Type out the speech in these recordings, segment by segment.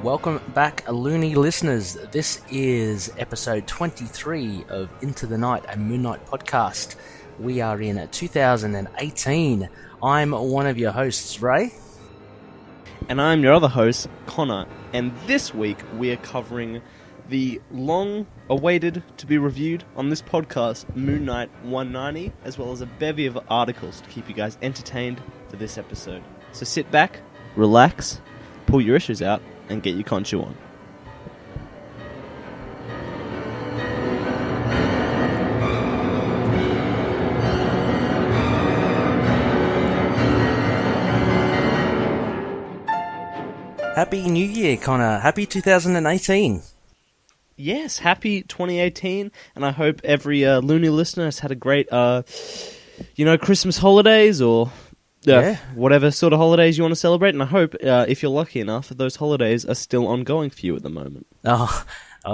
Welcome back, Loony listeners. This is episode 23 of Into the Night, a Moon Knight podcast. We are in 2018. I'm one of your hosts, Ray. And I'm your other host, Connor. And this week we are covering the long-awaited, to be reviewed on this podcast, Moon Knight 190, as well as a bevy of articles to keep you guys entertained for this episode. So sit back, relax, pull your issues out, and get your Khonshu on. Happy New Year, Connor. Happy 2018. Yes, happy 2018, and I hope every Loony listener has had a great, Christmas holidays or whatever sort of holidays you want to celebrate. And I hope, if you're lucky enough, those holidays are still ongoing for you at the moment. Oh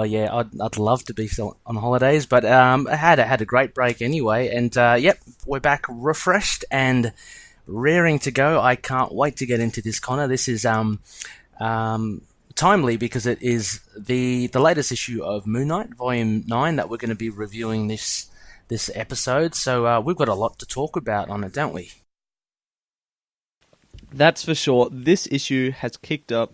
yeah, I'd love to be still on holidays, but I had a great break anyway. And we're back refreshed and raring to go. I can't wait to get into this, Connor. This is timely because it is the latest issue of Moon Knight, Volume 9, that we're going to be reviewing this episode. So we've got a lot to talk about on it, don't we? That's for sure. This issue has kicked up,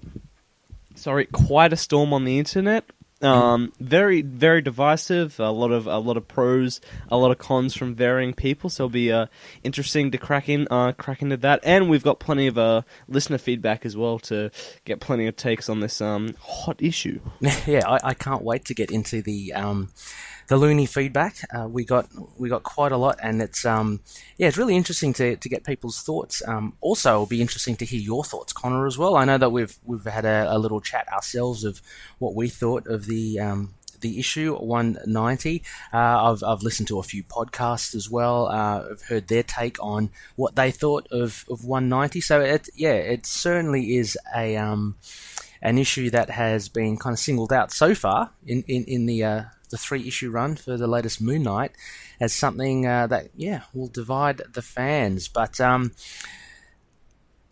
quite a storm on the internet. Very, very divisive. A lot of pros, a lot of cons from varying people. So it'll be interesting to crack into that. And we've got plenty of listener feedback as well to get plenty of takes on this hot issue. Yeah, I can't wait to get into the Loony feedback. We got quite a lot, and it's really interesting to get people's thoughts. Also, it'll be interesting to hear your thoughts, Connor, as well. I know that we've had a little chat ourselves of what we thought of the issue 190. I've listened to a few podcasts as well. I've heard their take on what they thought of 190. So it certainly is an issue that has been kind of singled out so far in the 3-issue run for the latest Moon Knight as something that will divide the fans. But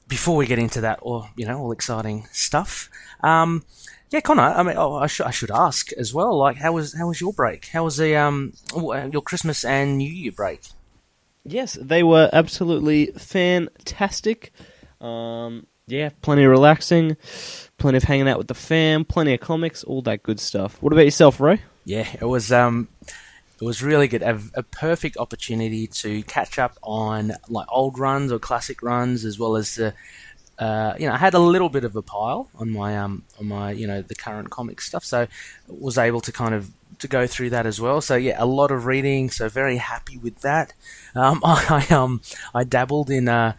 before we get into that, all exciting stuff, Connor. I mean, I should ask as well. Like, how was your break? How was your Christmas and New Year break? Yes, they were absolutely fantastic. Plenty of relaxing, plenty of hanging out with the fam, plenty of comics, all that good stuff. What about yourself, Ray? Yeah, it was really good. A perfect opportunity to catch up on like old runs or classic runs, as well as I had a little bit of a pile on my the current comic stuff, so was able to kind of to go through that as well. So a lot of reading, so very happy with that. I dabbled in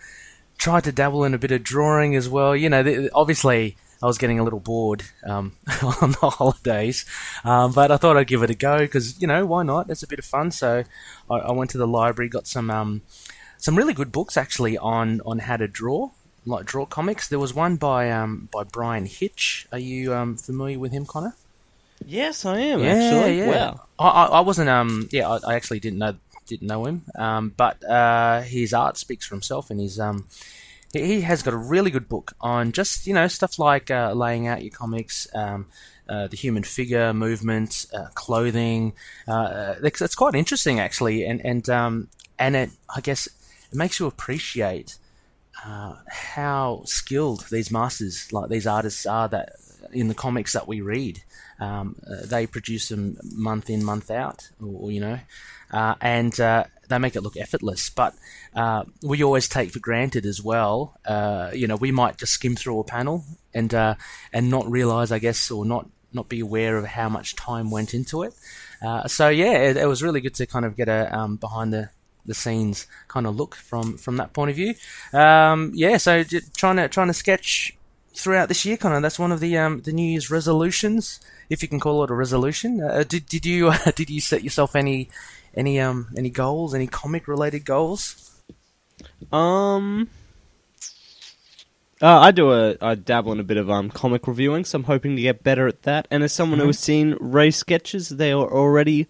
tried to dabble in a bit of drawing as well. Obviously I was getting a little bored on the holidays, but I thought I'd give it a go because why not? It's a bit of fun. So I went to the library, got some really good books actually on how to draw comics. There was one by Brian Hitch. Are you familiar with him, Connor? Yes, I am. Actually, wow. I wasn't. I actually didn't know him. But his art speaks for himself, and he has got a really good book on just stuff like laying out your comics, the human figure, movement, clothing. It's quite interesting actually, and it, I guess, it makes you appreciate how skilled these masters, like these artists, are that in the comics that we read. They produce them month in, month out, and they make it look effortless. But we always take for granted as well. We might just skim through a panel and not realize, I guess, or not be aware of how much time went into it. It was really good to kind of get a behind the scenes kind of look from that point of view. So trying to sketch throughout this year, kind of. That's one of the New Year's resolutions, if you can call it a resolution. Did you set yourself any goals, any comic related goals? I dabble in a bit of comic reviewing, so I'm hoping to get better at that. And as someone who has seen Ray's sketches, they are already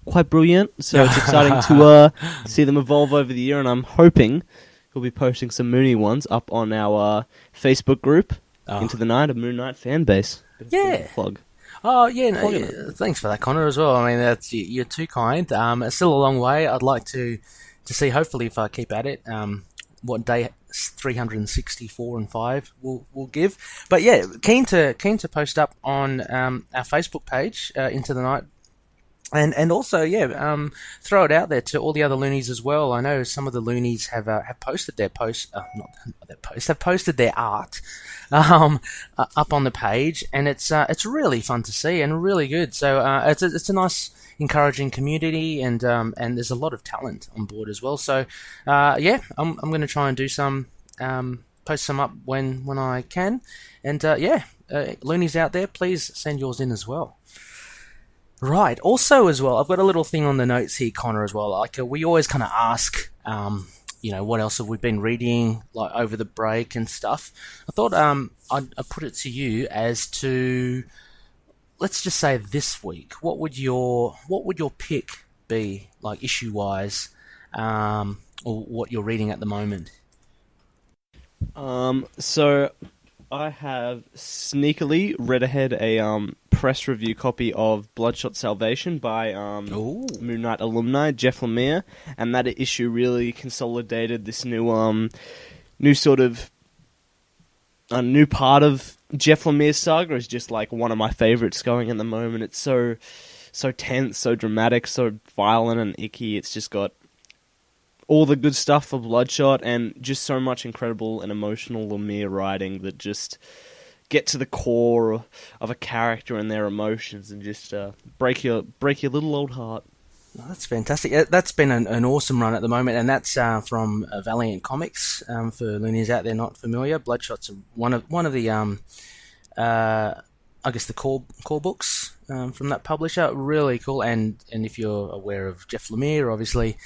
quite brilliant, so it's exciting to see them evolve over the year, and I'm hoping he'll be posting some Mooney ones up on our Facebook group Into the Night, a Moon Knight fan base. Yeah. Plug. Oh, yeah, no, thanks for that, Connor, as well. I mean, you're too kind. It's still a long way. I'd like to see, hopefully, if I keep at it, what day 364 and 5 will give. But yeah, keen to post up on our Facebook page, Into the Night. And also, throw it out there to all the other Loonies as well. I know some of the Loonies have posted their have posted their art up on the page, and it's really fun to see and really good. So it's a nice, encouraging community, and there's a lot of talent on board as well. So I'm going to try and do some post some up when I can, and Loonies out there, please send yours in as well. Right. Also, as well, I've got a little thing on the notes here, Connor, as well. Like we always kind of ask, what else have we been reading, like over the break and stuff. I thought I'd put it to you as to, let's just say this week, what would your pick be, like issue wise, or what you're reading at the moment? So I have sneakily read ahead a press review copy of Bloodshot Salvation by Moon Knight alumni Jeff Lemire, and that issue really consolidated this new sort of a new part of Jeff Lemire's saga. Is just like one of my favorites going at the moment. It's so tense, so dramatic, so violent and icky. It's just got all the good stuff for Bloodshot, and just so much incredible and emotional Lemire writing that just get to the core of a character and their emotions, and just break your little old heart. Oh, that's fantastic. That's been an awesome run at the moment, and that's from Valiant Comics. For Loonies out there not familiar, Bloodshot's one of the I guess the core books from that publisher. Really cool, and if you're aware of Jeff Lemire, obviously,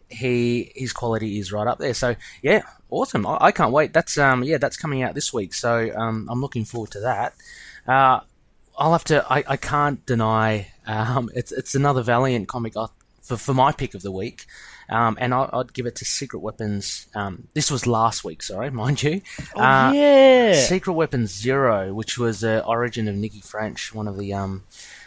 his quality is right up there. So yeah, awesome. I can't wait. That's coming out this week, so I'm looking forward to that. I'll have to. I can't deny. It's another Valiant comic for my pick of the week. And I'd give it to Secret Weapons. This was last week, sorry, mind you. Secret Weapons 0, which was the origin of Nicky French, one of the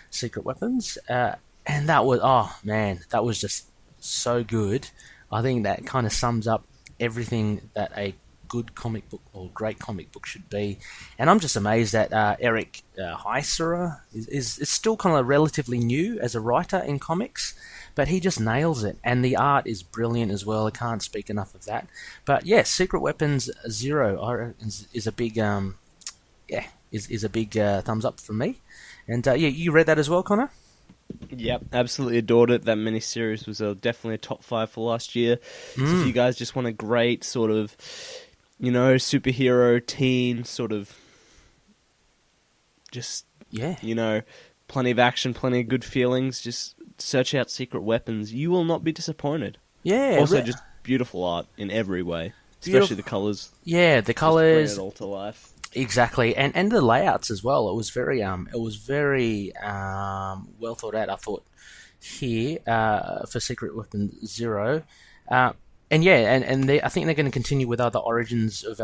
Secret Weapons. And that was just so good. I think that kind of sums up everything that a good comic book or great comic book should be. And I'm just amazed that Eric Heisserer is still kind of relatively new as a writer in comics, but he just nails it, and the art is brilliant as well. I can't speak enough of that. But yeah, Secret Weapons 0 is a big is a big thumbs up from me. And you read that as well, Connor? Yep, absolutely adored it. That miniseries was definitely a top 5 for last year. So if you guys just want a great sort of, superhero teen sort of, just plenty of action, plenty of good feelings, just search out Secret Weapons. You will not be disappointed. Yeah. Also, just beautiful art in every way, especially the colours. Yeah, the colours. Just bring it all to life. Exactly, and the layouts as well. It was very well thought out. I thought here for Secret Weapons 0. I think they're going to continue with other origins of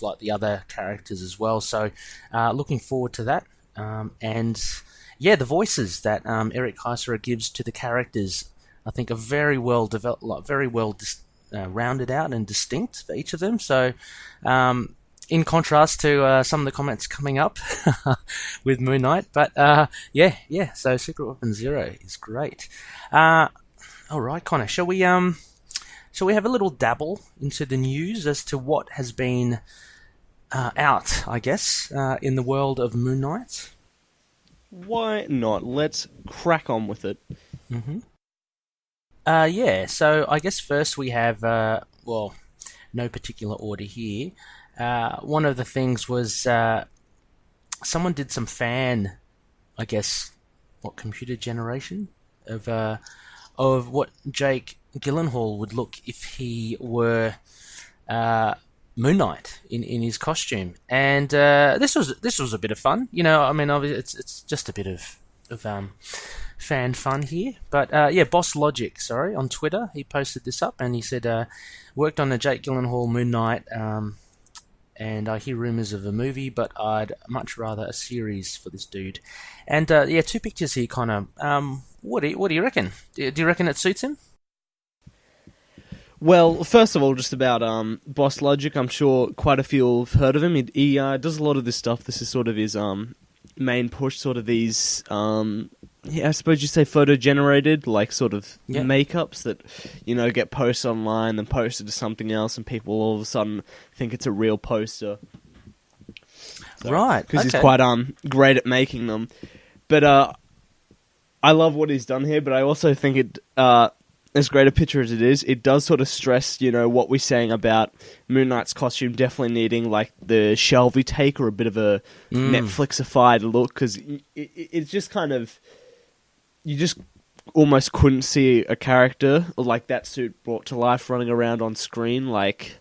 like the other characters as well. So looking forward to that. The voices that Eric Heisserer gives to the characters, I think, are very well developed, like very well rounded out and distinct for each of them. So, in contrast to some of the comments coming up with Moon Knight, but So Secret Weapon 0 is great. All right, Connor, shall we have a little dabble into the news as to what has been out, I guess, in the world of Moon Knight? Why not? Let's crack on with it. Mm-hmm. So I guess first we have, no particular order here. One of the things was someone did some computer generation of what Jake Gyllenhaal would look if he were Moon Knight in his costume, and this was a bit of fun. Obviously it's just a bit of fan fun here. But Boss Logic, on Twitter, he posted this up and he said worked on the Jake Gyllenhaal Moon Knight and I hear rumors of a movie, but I'd much rather a series for this dude. And yeah, 2 pictures here, Connor. What do you reckon? Do you reckon it suits him? Well, first of all, just about Boss Logic, I'm sure quite a few have heard of him. He does a lot of this stuff. This is sort of his main push, sort of these, I suppose you say photo-generated, like sort of makeups that, get posted online, then posted to something else, and people all of a sudden think it's a real poster. So, right, because he's quite great at making them. But I love what he's done here, but I also think it... as great a picture as it is, it does sort of stress, what we're saying about Moon Knight's costume definitely needing, like, the shelvy take or a bit of a Netflixified look, because it's just kind of... You just almost couldn't see a character like that suit brought to life running around on screen, like,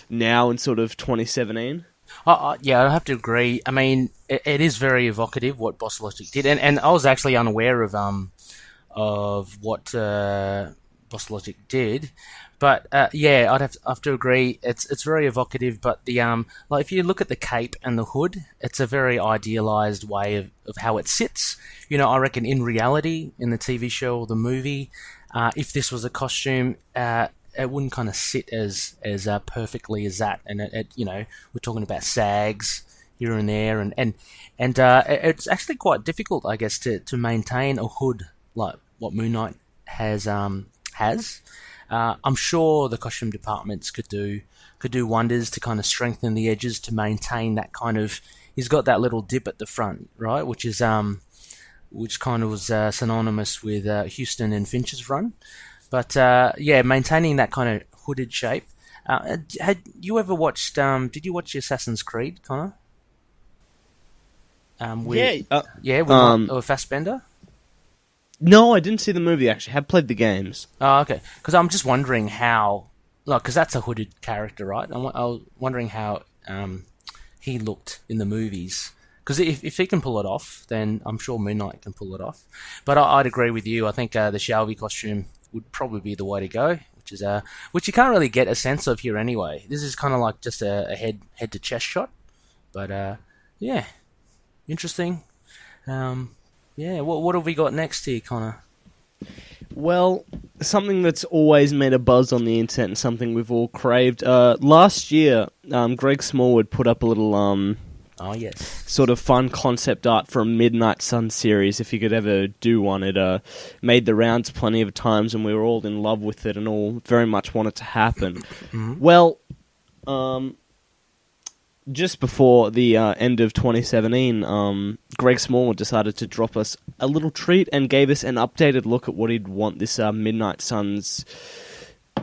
now in sort of 2017. Yeah, I have to agree. I mean, it is very evocative what Boss Logic did, and I was actually unaware of what Boss Logic did, but yeah, I'd have to agree. It's very evocative, but the like if you look at the cape and the hood, it's a very idealized way of how it sits. I reckon in reality, in the TV show or the movie, if this was a costume, it wouldn't kind of sit as perfectly as that. And it we're talking about sags here and there, and it's actually quite difficult, I guess, to maintain a hood like what Moon Knight has. I'm sure the costume departments could do wonders to kind of strengthen the edges to maintain that kind of. He's got that little dip at the front, right, which kind of was synonymous with Houston and Finch's run. But yeah, maintaining that kind of hooded shape. Had you ever watched? Did you watch Assassin's Creed, Connor? With Fassbender. No, I didn't see the movie, actually. I have played the games. Oh, okay. Because I'm just wondering how... because that's a hooded character, right? I was wondering how he looked in the movies. Because if he can pull it off, then I'm sure Moon Knight can pull it off. But I'd agree with you. I think the Shelby costume would probably be the way to go, which you can't really get a sense of here anyway. This is kind of like just a head-to-chest shot. But, yeah. Interesting. Yeah, what have we got next here, Connor? Well, something that's always made a buzz on the internet and something we've all craved. Last year, Greg Smallwood put up a little sort of fun concept art for a Midnight Sun series, if you could ever do one. It made the rounds plenty of times, and we were all in love with it and all very much want it to happen. Mm-hmm. Well, just before the end of 2017, Greg Smallwood decided to drop us a little treat and gave us an updated look at what he'd want this Midnight Suns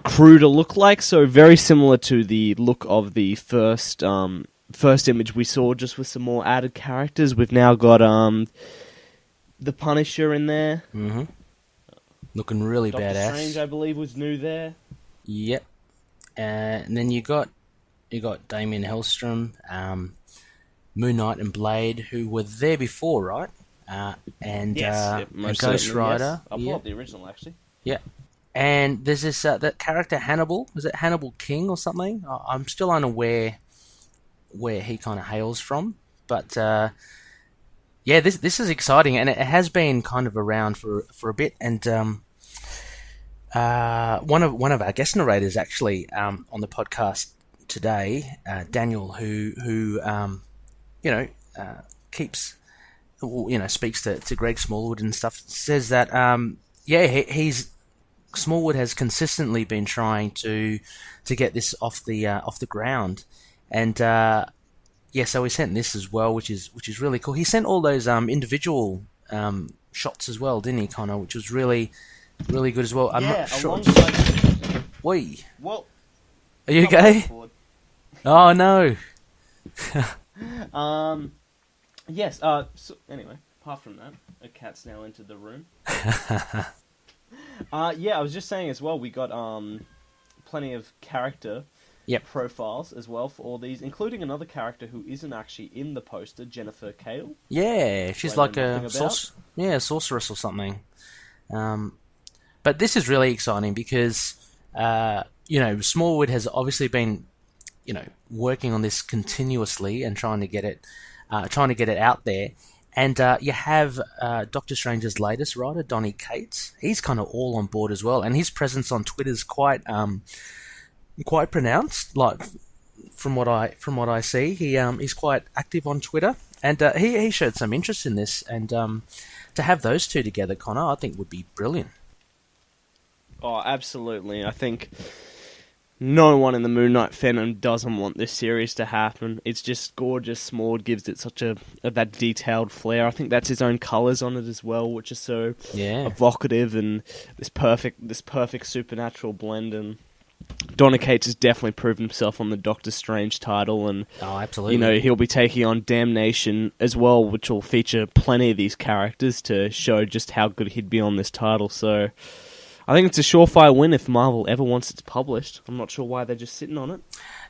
crew to look like. So very similar to the look of the first image we saw, just with some more added characters. We've now got the Punisher in there. Mm-hmm. Looking really Doctor badass. Strange, I believe, was new there. Yep. And then you got Damien Hellstrom, Moon Knight and Blade, who were there before, right? And Ghost Rider. Yes. I'll pull up the original, actually. Yeah. And there's this that character Hannibal. Was it Hannibal King or something? I'm still unaware where he kind of hails from. But yeah, this is exciting, and it has been kind of around for a bit. And one of our guest narrators actually on the podcast today, Daniel, who keeps, speaks to Greg Smallwood and stuff, says that he's Smallwood has consistently been trying to get this off the ground, and so he sent this as well, which is really cool. He sent all those individual shots as well, didn't he, Connor? Which was really really good as well. I'm not sure. Wait. Well, are you okay? Oh no. Yes. So anyway, apart from that, a cat's now entered the room. Yeah, I was just saying as well. We got plenty of character profiles as well for all these, including another character who isn't actually in the poster, Jennifer Kale. Yeah, she's like a sorceress or something. But this is really exciting because Smallwood has obviously been working on this continuously and trying to get it out there. And you have Doctor Strange's latest writer, Donny Cates. He's kind of all on board as well, and his presence on Twitter is quite pronounced. Like from what I see, he's quite active on Twitter, and he showed some interest in this. And to have those two together, Connor, I think would be brilliant. Oh, absolutely! I think no one in the Moon Knight fandom doesn't want this series to happen. It's just gorgeous. Small gives it such that detailed flair. I think that's his own colours on it as well, which is so evocative, and this perfect supernatural blend. And Donny Cates has definitely proven himself on the Doctor Strange title, and absolutely, he'll be taking on Damnation as well, which will feature plenty of these characters to show just how good he'd be on this title. So I think it's a surefire win if Marvel ever wants it published. I'm not sure why they're just sitting on it.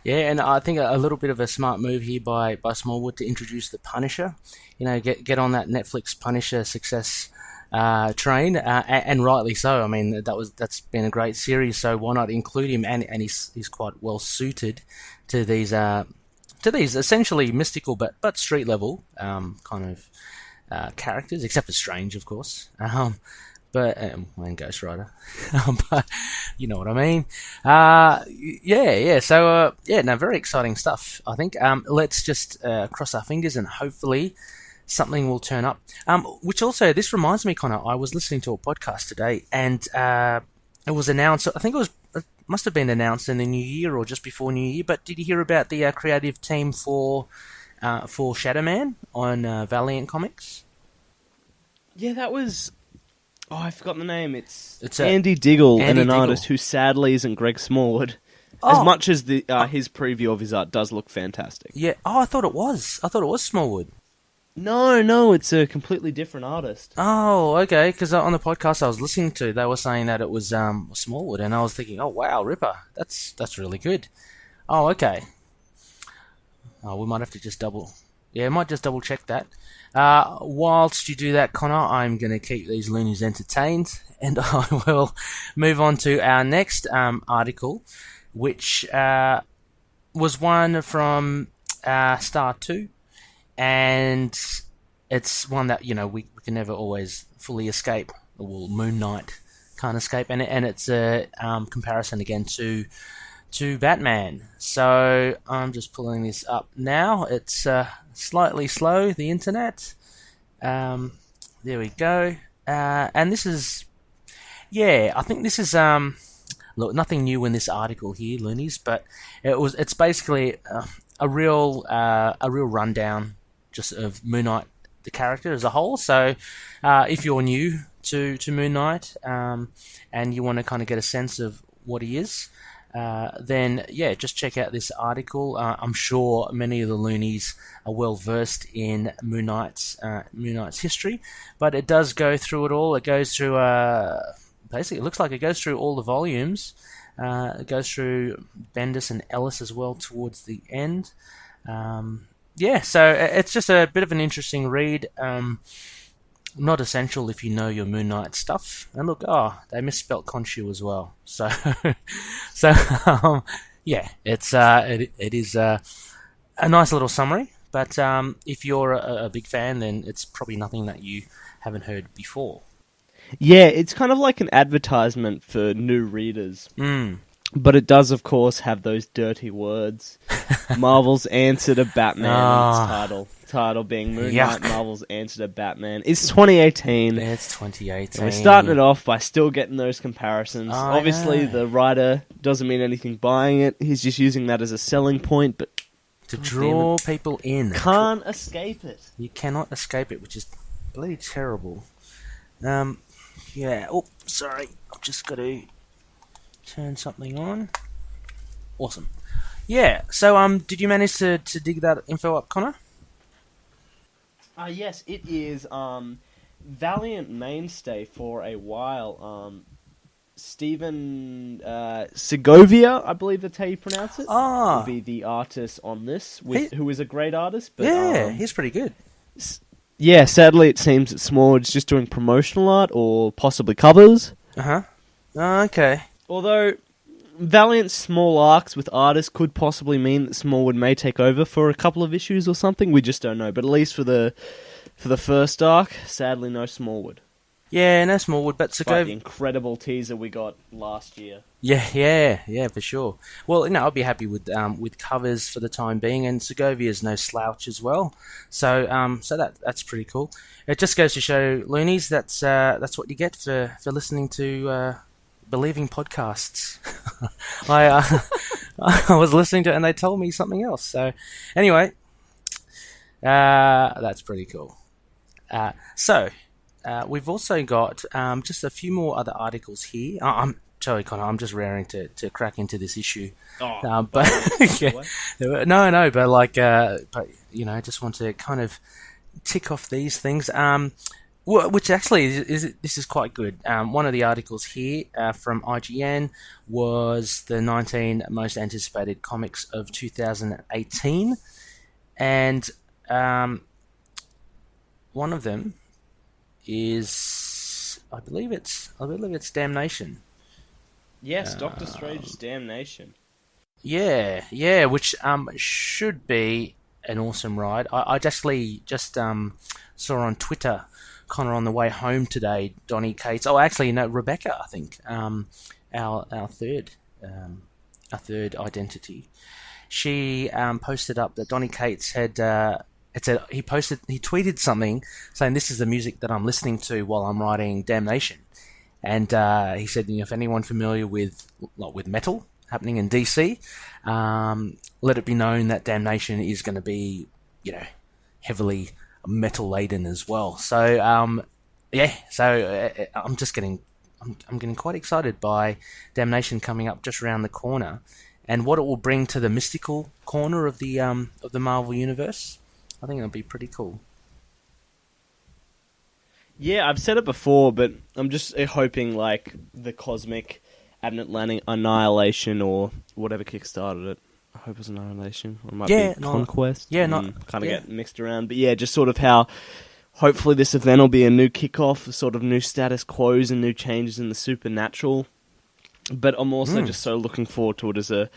Yeah, and I think a little bit of a smart move here by Smallwood to introduce the Punisher. Get on that Netflix Punisher success train, and rightly so. I mean, that's been a great series, so why not include him? And he's quite well suited to these essentially mystical but street level kind of characters, except for Strange, of course. But and Ghost Rider, but you know what I mean. So very exciting stuff. I think let's just cross our fingers and hopefully something will turn up. Which also, this reminds me, Connor, I was listening to a podcast today, and it was announced. I think it must have been announced in the new year or just before New Year. But did you hear about the creative team for Shadow Man on Valiant Comics? Yeah, that was. Oh, I forgot the name. It's Andy Diggle, and an artist who sadly isn't Greg Smallwood. As much as his preview of his art does look fantastic. Yeah. Oh, I thought it was Smallwood. No, it's a completely different artist. Oh, okay. Because on the podcast I was listening to, they were saying that it was Smallwood, and I was thinking, oh wow, Ripper, that's really good. Oh, okay. Oh, we might have to just double check that. Whilst you do that, Connor, I'm going to keep these loonies entertained, and I will move on to our next article, which was one from Star 2, and it's one that, we can never always fully escape. Well, Moon Knight can't escape, and it's a comparison again to Batman. So I'm just pulling this up now. It's slightly slow, the internet. There we go. And this is, I think this is look, nothing new in this article here, Loonies, but it's basically a real rundown just of Moon Knight, the character as a whole. So if you're new to Moon Knight and you want to kind of get a sense of what he is, then just check out this article. I'm sure many of the Loonies are well versed in Moon Knight's history, but it does go through it all. It goes through basically, it looks like it goes through all the volumes. It goes through Bendis and Ellis as well towards the end. So it's just a bit of an interesting read. Not essential if you know your Moon Knight stuff. And look, they misspelt Khonshu as well. So, it is a nice little summary. But if you're a big fan, then it's probably nothing that you haven't heard before. Yeah, it's kind of like an advertisement for new readers. But it does, of course, have those dirty words. Marvel's answer to Batman. Title being Moon Knight, Marvel's answer to Batman. It's 2018. It's 2018. And we're starting it off by still getting those comparisons. Obviously, the writer doesn't mean anything buying it. He's just using that as a selling point, but to draw people in. Can't escape it. You cannot escape it, which is bloody terrible. Oh, sorry. I've just got to turn something on. Awesome. Yeah. So, did you manage to dig that info up, Connor? Yes, it is Valiant mainstay for a while. Stephen Segovia, I believe that's how you pronounce it. Will be the artist on this, who is a great artist. But, he's pretty good. Yeah, sadly it seems that Smallwood's just doing promotional art or possibly covers. Okay. Although, Valiant's small arcs with artists could possibly mean that Smallwood may take over for a couple of issues or something. We just don't know. But at least for the first arc, sadly, no Smallwood. Yeah, no Smallwood, but Despite the incredible teaser we got last year. Yeah, for sure. Well, I'll be happy with covers for the time being, and Segovia's no slouch as well. So that's pretty cool. It just goes to show, Loonies, that's what you get for listening to believing podcasts. I was listening to it and they told me something else. So anyway, that's pretty cool. We've also got just a few more other articles here. I'm sorry, Connor, I'm just raring to crack into this issue. But I just want to kind of tick off these things. Which actually this is quite good. One of the articles here from IGN was the 19 most anticipated comics of 2018, and one of them is, I believe it's Damnation. Yes, Doctor Strange's Damnation. Yeah, which should be an awesome ride. I actually just saw on Twitter, Connor, on the way home today, Donny Cates. Oh, actually, no, Rebecca, I think, our third identity. She posted up that Donny Cates had. He tweeted something saying, "This is the music that I'm listening to while I'm writing Damnation," and he said, if anyone familiar with metal happening in DC, let it be known that Damnation is going to be, heavily metal laden as well. So I'm getting quite excited by Damnation coming up just around the corner, and what it will bring to the mystical corner of the Marvel universe. I think it'll be pretty cool. Yeah, I've said it before, but I'm just hoping the cosmic annihilation or whatever kickstarted it. I hope it was Annihilation, or it might be Conquest. Yeah, get mixed around, but yeah, just sort of how hopefully this event will be a new kickoff, sort of new status quos and new changes in the supernatural. But I'm also just so looking forward to it as a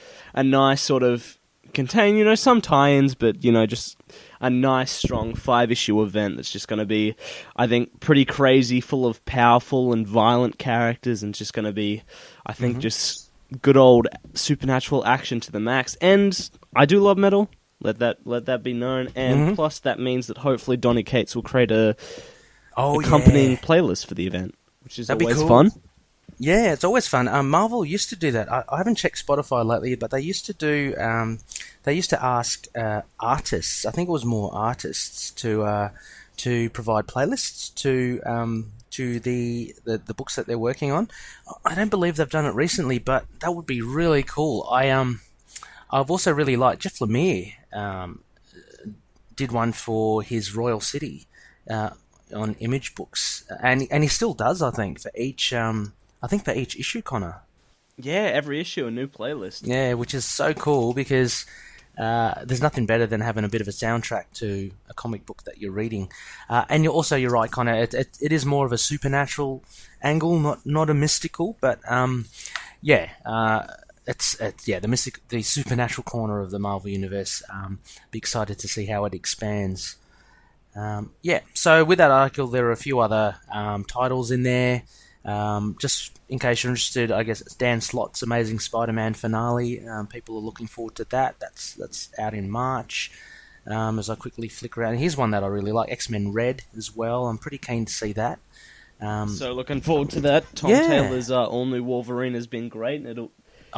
nice sort of contain, some tie-ins, but just a nice, strong 5-issue event that's just going to be, I think, pretty crazy, full of powerful and violent characters, and just going to be, I think, just good old supernatural action to the max. And I do love metal. Let that be known. And plus, that means that hopefully Donny Cates will create a accompanying playlist for the event, which is always fun. Yeah, it's always fun. Marvel used to do that. I haven't checked Spotify lately, but they used to do. They used to ask artists. I think it was more artists to provide playlists to the books that they're working on. I don't believe they've done it recently, but that would be really cool. I've also really liked Jeff Lemire. Did one for his Royal City on Image Books, and he still does. I think for each issue, Connor. Yeah, every issue a new playlist. Yeah, which is so cool because there's nothing better than having a bit of a soundtrack to a comic book that you're reading. And you're right, Connor. It is more of a supernatural angle, not a mystical, but it's the supernatural corner of the Marvel universe. Be excited to see how it expands. So with that article, there are a few other titles in there. Just in case you're interested, I guess it's Dan Slott's Amazing Spider-Man finale. People are looking forward to that. That's out in March. As I quickly flick around, here's one that I really like: X-Men Red as well. I'm pretty keen to see that. So looking forward to that. Tom Taylor's all-new Wolverine has been great. And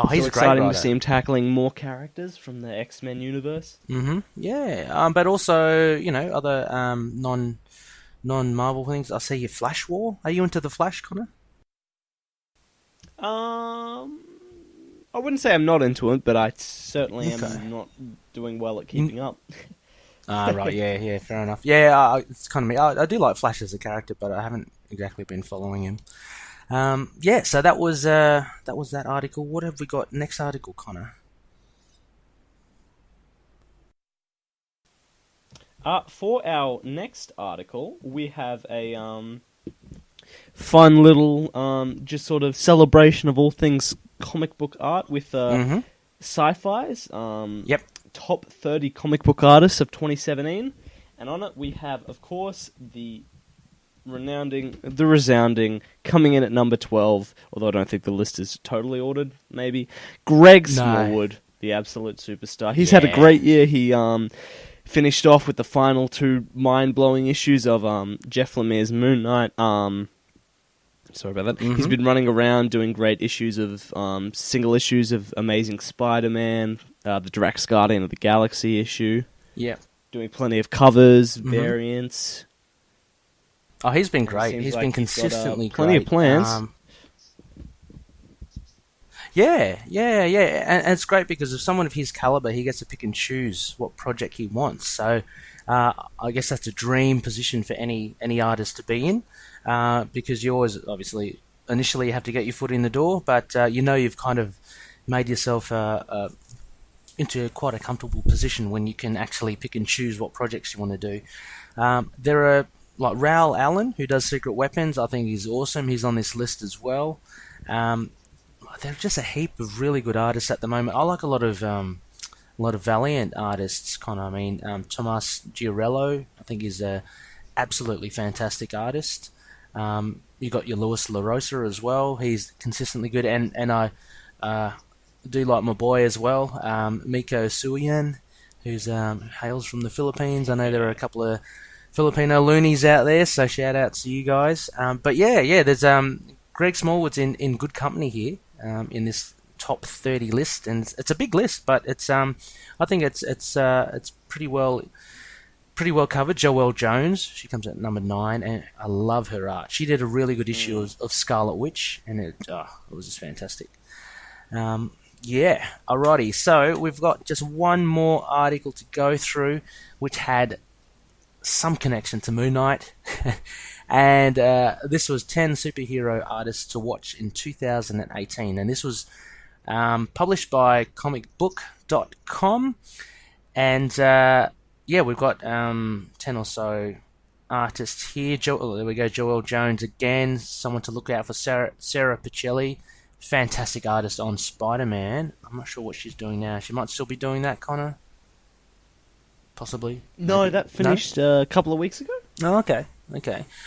he's exciting to see him tackling more characters from the X-Men universe. Yeah, but also other non-Marvel things. I see your Flash War. Are you into the Flash, Connor? I wouldn't say I'm not into it, but I certainly am not doing well at keeping up. Right, yeah, fair enough. Yeah, it's kind of me. I do like Flash as a character, but I haven't exactly been following him. So that was that article. What have we got next article, Connor? For our next article, we have a fun little just sort of celebration of all things comic book art with sci-fi's Yep. top 30 comic book artists of 2017, and on it we have, of course, the resounding, coming in at number 12, although I don't think the list is totally ordered, maybe, Greg Smallwood, the absolute superstar. He's had a great year. He finished off with the final 2 mind-blowing issues of Jeff Lemire's Moon Knight. Sorry about that. He's been running around doing great issues of single issues of Amazing Spider-Man, the Drax Guardian of the Galaxy issue. Yeah. Doing plenty of covers, variants. Oh, he's been great. He's been consistently got, plenty great. of plans. Yeah. And it's great because of someone of his caliber, he gets to pick and choose what project he wants. So I guess that's a dream position for any artist to be in, because you always, obviously, initially have to get your foot in the door, but you've kind of made yourself into quite a comfortable position when you can actually pick and choose what projects you want to do. There are, like, Raoul Allen, who does Secret Weapons. I think he's awesome. He's on this list as well. There's just a heap of really good artists at the moment. I like a lot of Valiant artists, Connor. I mean, Tomas Giorello, I think, is a absolutely fantastic artist. You got your Luis LaRosa as well. He's consistently good, and I do like my boy as well, Miko Suyan, who's hails from the Philippines. I know there are a couple of Filipino Loonies out there, so shout out to you guys. But there's Greg Smallwood's in good company here, in this top 30 list, and it's a big list, but it's I think it's pretty well covered. Joelle Jones, she comes at number 9, and I love her art. She did a really good issue of Scarlet Witch, and it was just fantastic. Alrighty, so we've got just one more article to go through, which had some connection to Moon Knight. And this was 10 superhero artists to watch in 2018, and this was published by comicbook.com, and we've got 10 or so artists here. There we go, Joelle Jones again, someone to look out for. Sarah Pichelli, fantastic artist on Spider-Man. I'm not sure what she's doing now. She might still be doing that, Connor? Possibly? No, maybe. that finished a couple of weeks ago. Oh, okay.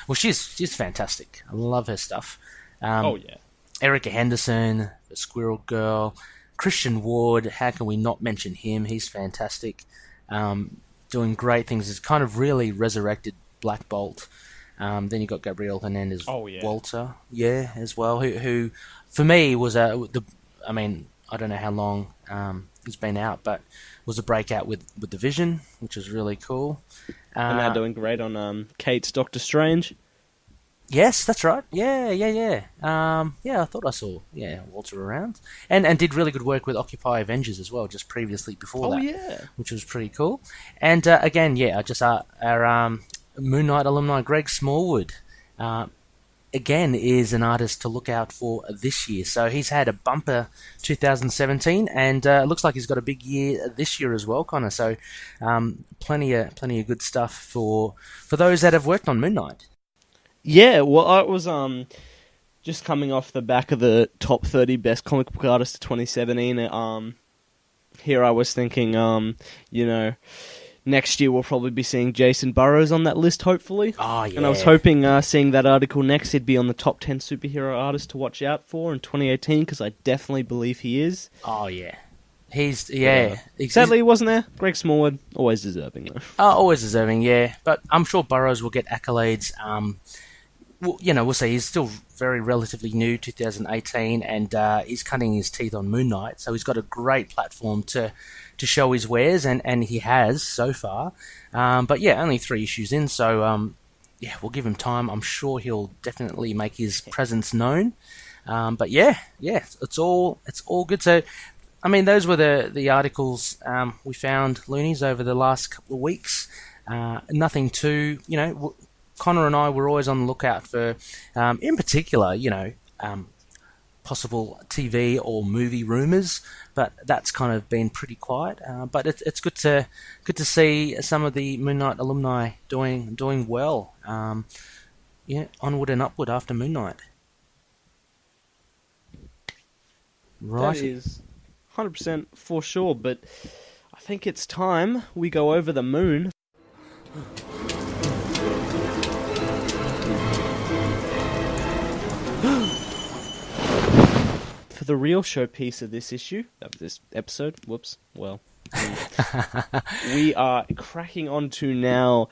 Well, she's fantastic. I love her stuff. Erica Henderson, the Squirrel Girl, Christian Ward. How can we not mention him? He's fantastic. Doing great things. It's kind of really resurrected Black Bolt. Then you got Gabriel Hernandez Walter, as well. Who for me was I don't know how long he's been out, but was a breakout with the Vision, which was really cool. And now doing great on Kate's Doctor Strange. Yes, that's right. Yeah. I thought I saw Walter around, and did really good work with Occupy Avengers as well, just previously before that. Which was pretty cool. And again, just our Moon Knight alumni Greg Smallwood. Again, is an artist to look out for this year. So he's had a bumper 2017, and looks like he's got a big year this year as well, Connor. So plenty of good stuff for those that have worked on Moon Knight. Yeah, well, I was just coming off the back of the top 30 best comic book artists of 2017. Here I was thinking, next year we'll probably be seeing Jason Burrows on that list, hopefully. Oh, yeah. And I was hoping, seeing that article next, he'd be on the top 10 superhero artists to watch out for in 2018, because I definitely believe he is. Oh, yeah. He's, sadly, he wasn't there. Greg Smallwood, always deserving, though. Always deserving, yeah. But I'm sure Burrows will get accolades. We'll see. He's still very relatively new, 2018, and he's cutting his teeth on Moon Knight, so he's got a great platform to show his wares, and he has so far. But only 3 issues in, so we'll give him time. I'm sure he'll definitely make his presence known. But it's all good. So, I mean, those were the articles we found, Loonies, over the last couple of weeks. Nothing too, Connor and I were always on the lookout for, in particular, possible TV or movie rumours, but that's kind of been pretty quiet. But it's good to see some of the Moon Knight alumni doing well. yeah, onward and upward after Moon Knight. Right. That is 100% for sure, but I think it's time we go over the moon. For the real showpiece of this issue, of this episode, we are cracking onto now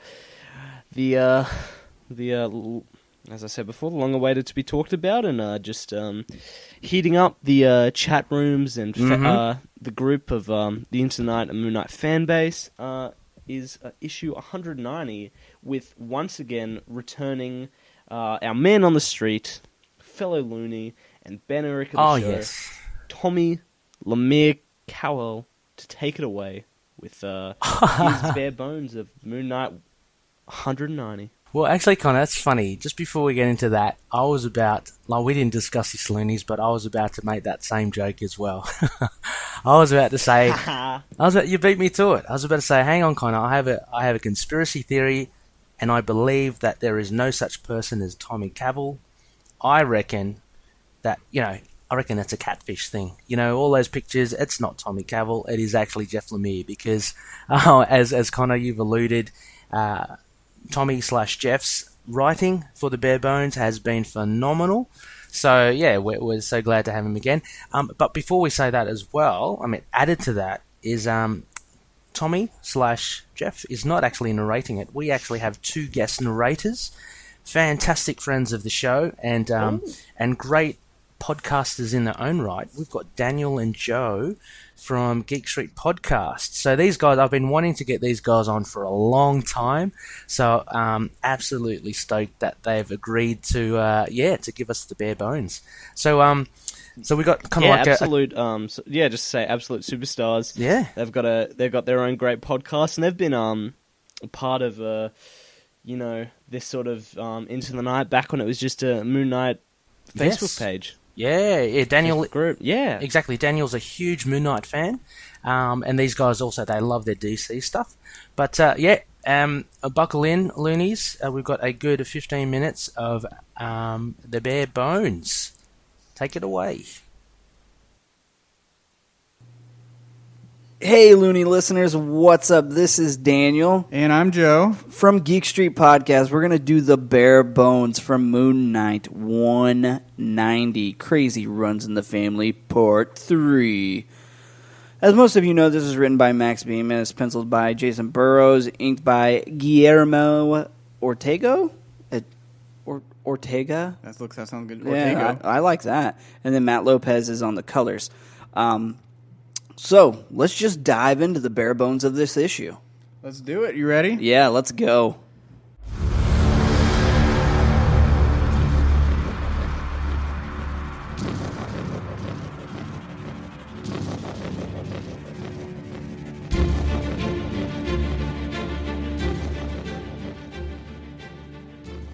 the as I said before, the long-awaited to be talked about, and just heating up the chat rooms and the group of the Into the Night and Moon Knight fan base is issue 190, with once again returning our man on the street, fellow Loony, and Ben Eric of the show, yes. Tommy Lemire Kawel, to take it away with his bare bones of Moon Knight 190. Well, actually, Connor, that's funny. Just before we get into that, I was about, like, we didn't discuss this Loonies, but I was about to make that same joke as well. I was about to say, you beat me to it. I was about to say, hang on, Connor, I have a conspiracy theory, and I believe that there is no such person as Tommy Cavell. I reckon that, I reckon that's a catfish thing. All those pictures, it's not Tommy Cavell, it is actually Jeff Lemire, because, as Connor, you've alluded, Tommy/Jeff's writing for the Bare Bones has been phenomenal. So, yeah, we're so glad to have him again. But before we say that as well, added to that is Tommy/Jeff is not actually narrating it. We actually have two guest narrators, fantastic friends of the show, and great podcasters in their own right. We've got Daniel and Joe from Geek Street Podcast. So these guys, I've been wanting to get these guys on for a long time. So absolutely stoked that they've agreed to give us the bare bones. So we got kind of like absolute just to say absolute superstars. Yeah, they've got their own great podcast, and they've been a part of this sort of Into the Night back when it was just a Moon Knight Facebook page. Yeah, Daniel. Group. Yeah, exactly. Daniel's a huge Moon Knight fan, and these guys also, they love their DC stuff. But buckle in, Loonies. We've got a good 15 minutes of the bare bones. Take it away. Hey, Loony listeners, what's up? This is Daniel. And I'm Joe. From Geek Street Podcast, we're going to do the bare bones from Moon Knight 190, Crazy Runs in the Family, Part 3. As most of you know, this is written by Max Beam and is penciled by Jason Burrows, inked by Guillermo Ortega? Ortega? That sounds good. Yeah, Ortega. I like that. And then Matt Lopez is on the colors. So, let's just dive into the bare bones of this issue. Let's do it. You ready? Yeah, let's go.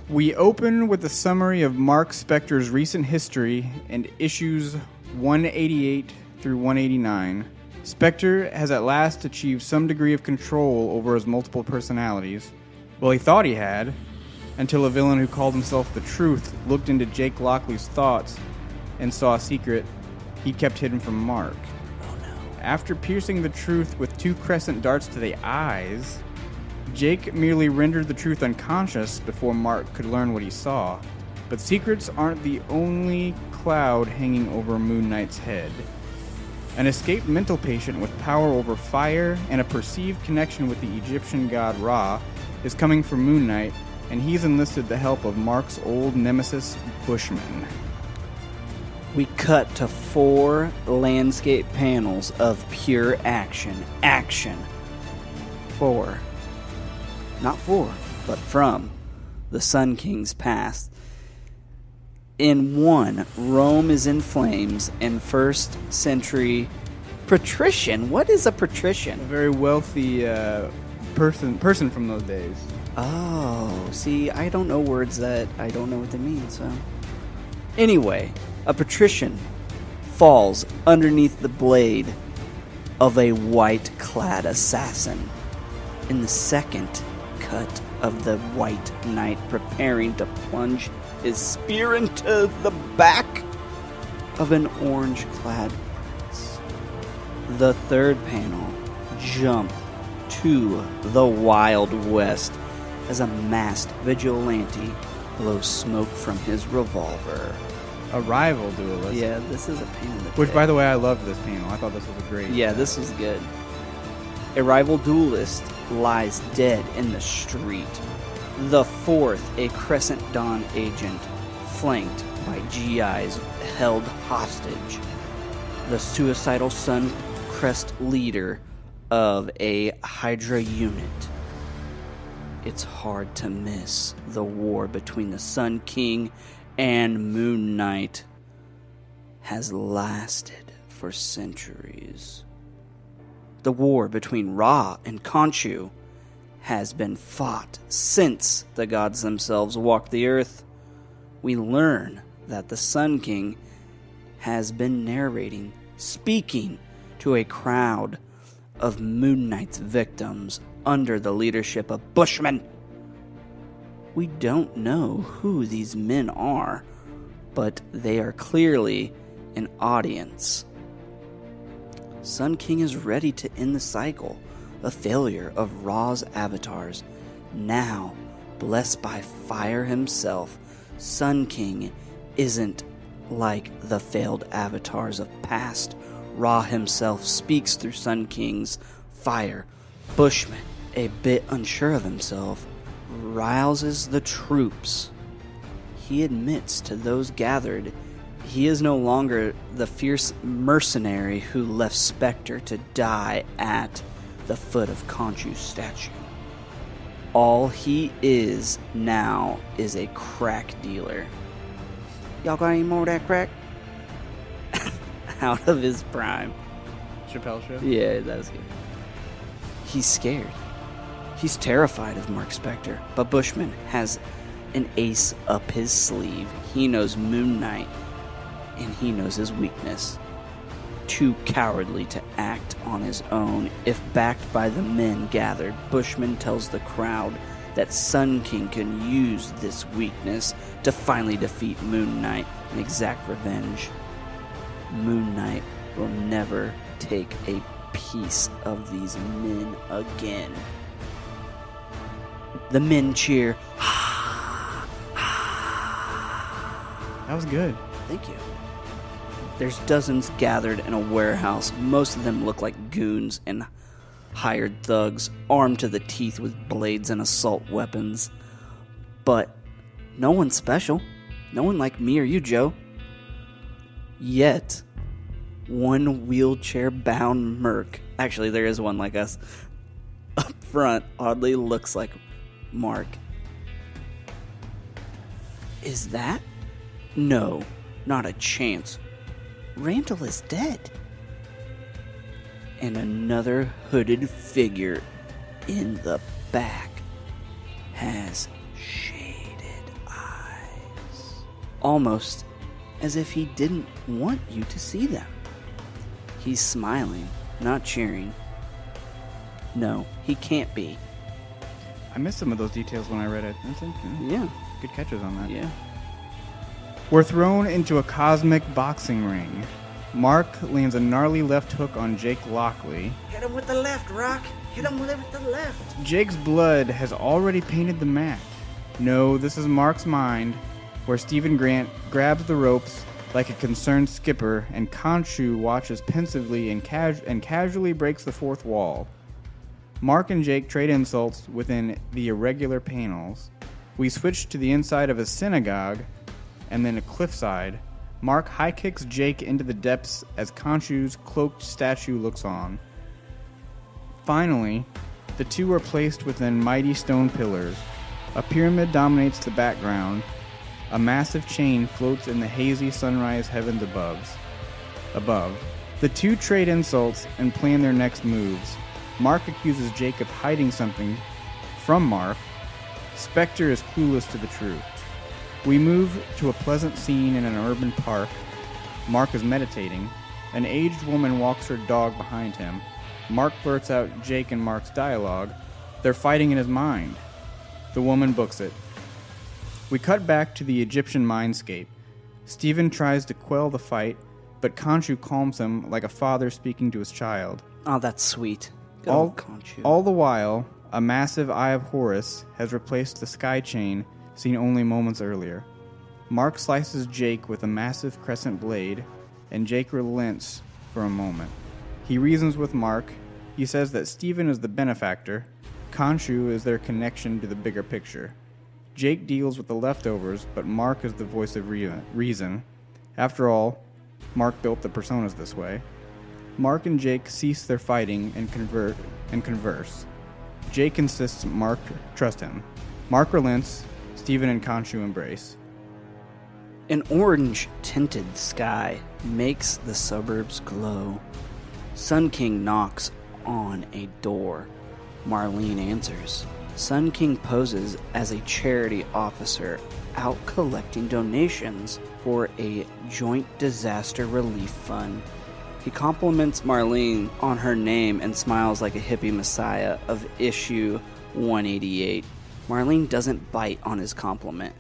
We open with a summary of Mark Spector's recent history and issues 188 through 189. Spector has at last achieved some degree of control over his multiple personalities. Well, he thought he had, until a villain who called himself the Truth looked into Jake Lockley's thoughts and saw a secret he'd kept hidden from Mark. Oh no. After piercing the Truth with 2 crescent darts to the eyes, Jake merely rendered the Truth unconscious before Mark could learn what he saw. But secrets aren't the only cloud hanging over Moon Knight's head. An escaped mental patient with power over fire and a perceived connection with the Egyptian god Ra is coming for Moon Knight, and he's enlisted the help of Mark's old nemesis, Bushman. We cut to 4 landscape panels of pure action. Action. 4. Not 4, but from the Sun King's past. In 1, Rome is in flames, and 1st century patrician. What is a patrician? A very wealthy person from those days. Oh, see, I don't know words that I don't know what they mean, so. Anyway, a patrician falls underneath the blade of a white-clad assassin. In the second cut of the White Knight, preparing to plunge his spear into the back of an orange-clad prince. The third panel, Jump to the Wild West, as a masked vigilante blows smoke from his revolver. A rival duelist. Yeah, this is a pain in the Which, dick. by the way, I loved this panel. I thought this was a great. Yeah, this was good. A rival duelist lies dead in the street. The fourth, a Crescent Dawn agent, flanked by GIs held hostage. The suicidal Sun Crest leader of a Hydra unit. It's hard to miss. The war between the Sun King and Moon Knight has lasted for centuries. The war between Ra and Khonshu has been fought since the gods themselves walked the earth. We learn that the Sun King has been narrating, speaking to a crowd of Moon Knight's victims under the leadership of Bushmen. We don't know who these men are, but they are clearly an audience. Sun King is ready to end the cycle, a failure of Ra's avatars. Now, blessed by fire himself, Sun King isn't like the failed avatars of past. Ra himself speaks through Sun King's fire. Bushman, a bit unsure of himself, rouses the troops. He admits to those gathered he is no longer the fierce mercenary who left Spectre to die at the foot of Khonshu's statue. All he is now is a crack dealer. Y'all got any more of that crack? Out of his prime. Chappelle Show? Yeah, that's good. He's scared. He's terrified of Mark Spector, but Bushman has an ace up his sleeve. He knows Moon Knight, and he knows his weakness. Too cowardly to act on his own. If backed by the men gathered, Bushman tells the crowd that Sun King can use this weakness to finally defeat Moon Knight and exact revenge. Moon Knight will never take a piece of these men again. The men cheer. That was good. Thank you. There's dozens gathered in a warehouse. Most of them look like goons and hired thugs, armed to the teeth with blades and assault weapons. But no one special. No one like me or you, Joe. Yet, one wheelchair-bound merc, actually there is one like us, up front oddly looks like Mark. Is that? No, not a chance. Randall is dead. And another hooded figure in the back has shaded eyes. Almost as if he didn't want you to see them. He's smiling, not cheering. No, he can't be. I missed some of those details when I read it. That's interesting. Yeah, Good catches on that. yeah. We're thrown into a cosmic boxing ring. Mark lands a gnarly left hook on Jake Lockley. Hit him with the left, Rock. Hit him with it with the left. Jake's blood has already painted the mat. No, this is Mark's mind, where Stephen Grant grabs the ropes like a concerned skipper, and Khonshu watches pensively and casually breaks the fourth wall. Mark and Jake trade insults within the irregular panels. We switch to the inside of a synagogue, and then a cliffside. Mark high kicks Jake into the depths as Khonshu's cloaked statue looks on. Finally, the two are placed within mighty stone pillars. A pyramid dominates the background. A massive chain floats in the hazy sunrise heavens above. The two trade insults and plan their next moves. Mark accuses Jake of hiding something from Mark. Spectre is clueless to the truth. We move to a pleasant scene in an urban park. Mark is meditating. An aged woman walks her dog behind him. Mark blurts out Jake and Mark's dialogue. They're fighting in his mind. The woman books it. We cut back to the Egyptian mindscape. Stephen tries to quell the fight, but Khonshu calms him like a father speaking to his child. Oh, that's sweet. Good old Khonshu. All the while, a massive Eye of Horus has replaced the sky chain seen only moments earlier. Mark slices Jake with a massive crescent blade, and Jake relents for a moment. He reasons with Mark. He says that Stephen is the benefactor. Khonshu is their connection to the bigger picture. Jake deals with the leftovers, but Mark is the voice of reason. After all, Mark built the personas this way. Mark and Jake cease their fighting and converse. Jake insists Mark trust him. Mark relents. Stephen and Khonshu embrace. An orange-tinted sky makes the suburbs glow. Sun King knocks on a door. Marlene answers. Sun King poses as a charity officer out collecting donations for a joint disaster relief fund. He compliments Marlene on her name and smiles like a hippie messiah of issue 188. Marlene doesn't bite on his compliment,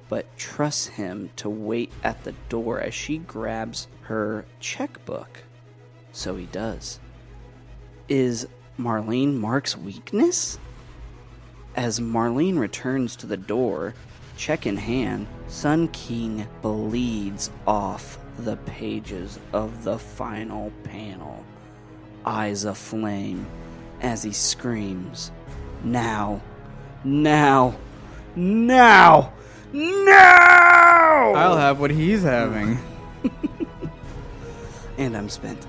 but trusts him to wait at the door as she grabs her checkbook. So he does. Is Marlene Mark's weakness? As Marlene returns to the door, check in hand, Sun King bleeds off the pages of the final panel, eyes aflame, as he screams, "Now! Now! Now! Now!" I'll have what he's having. And I'm spent.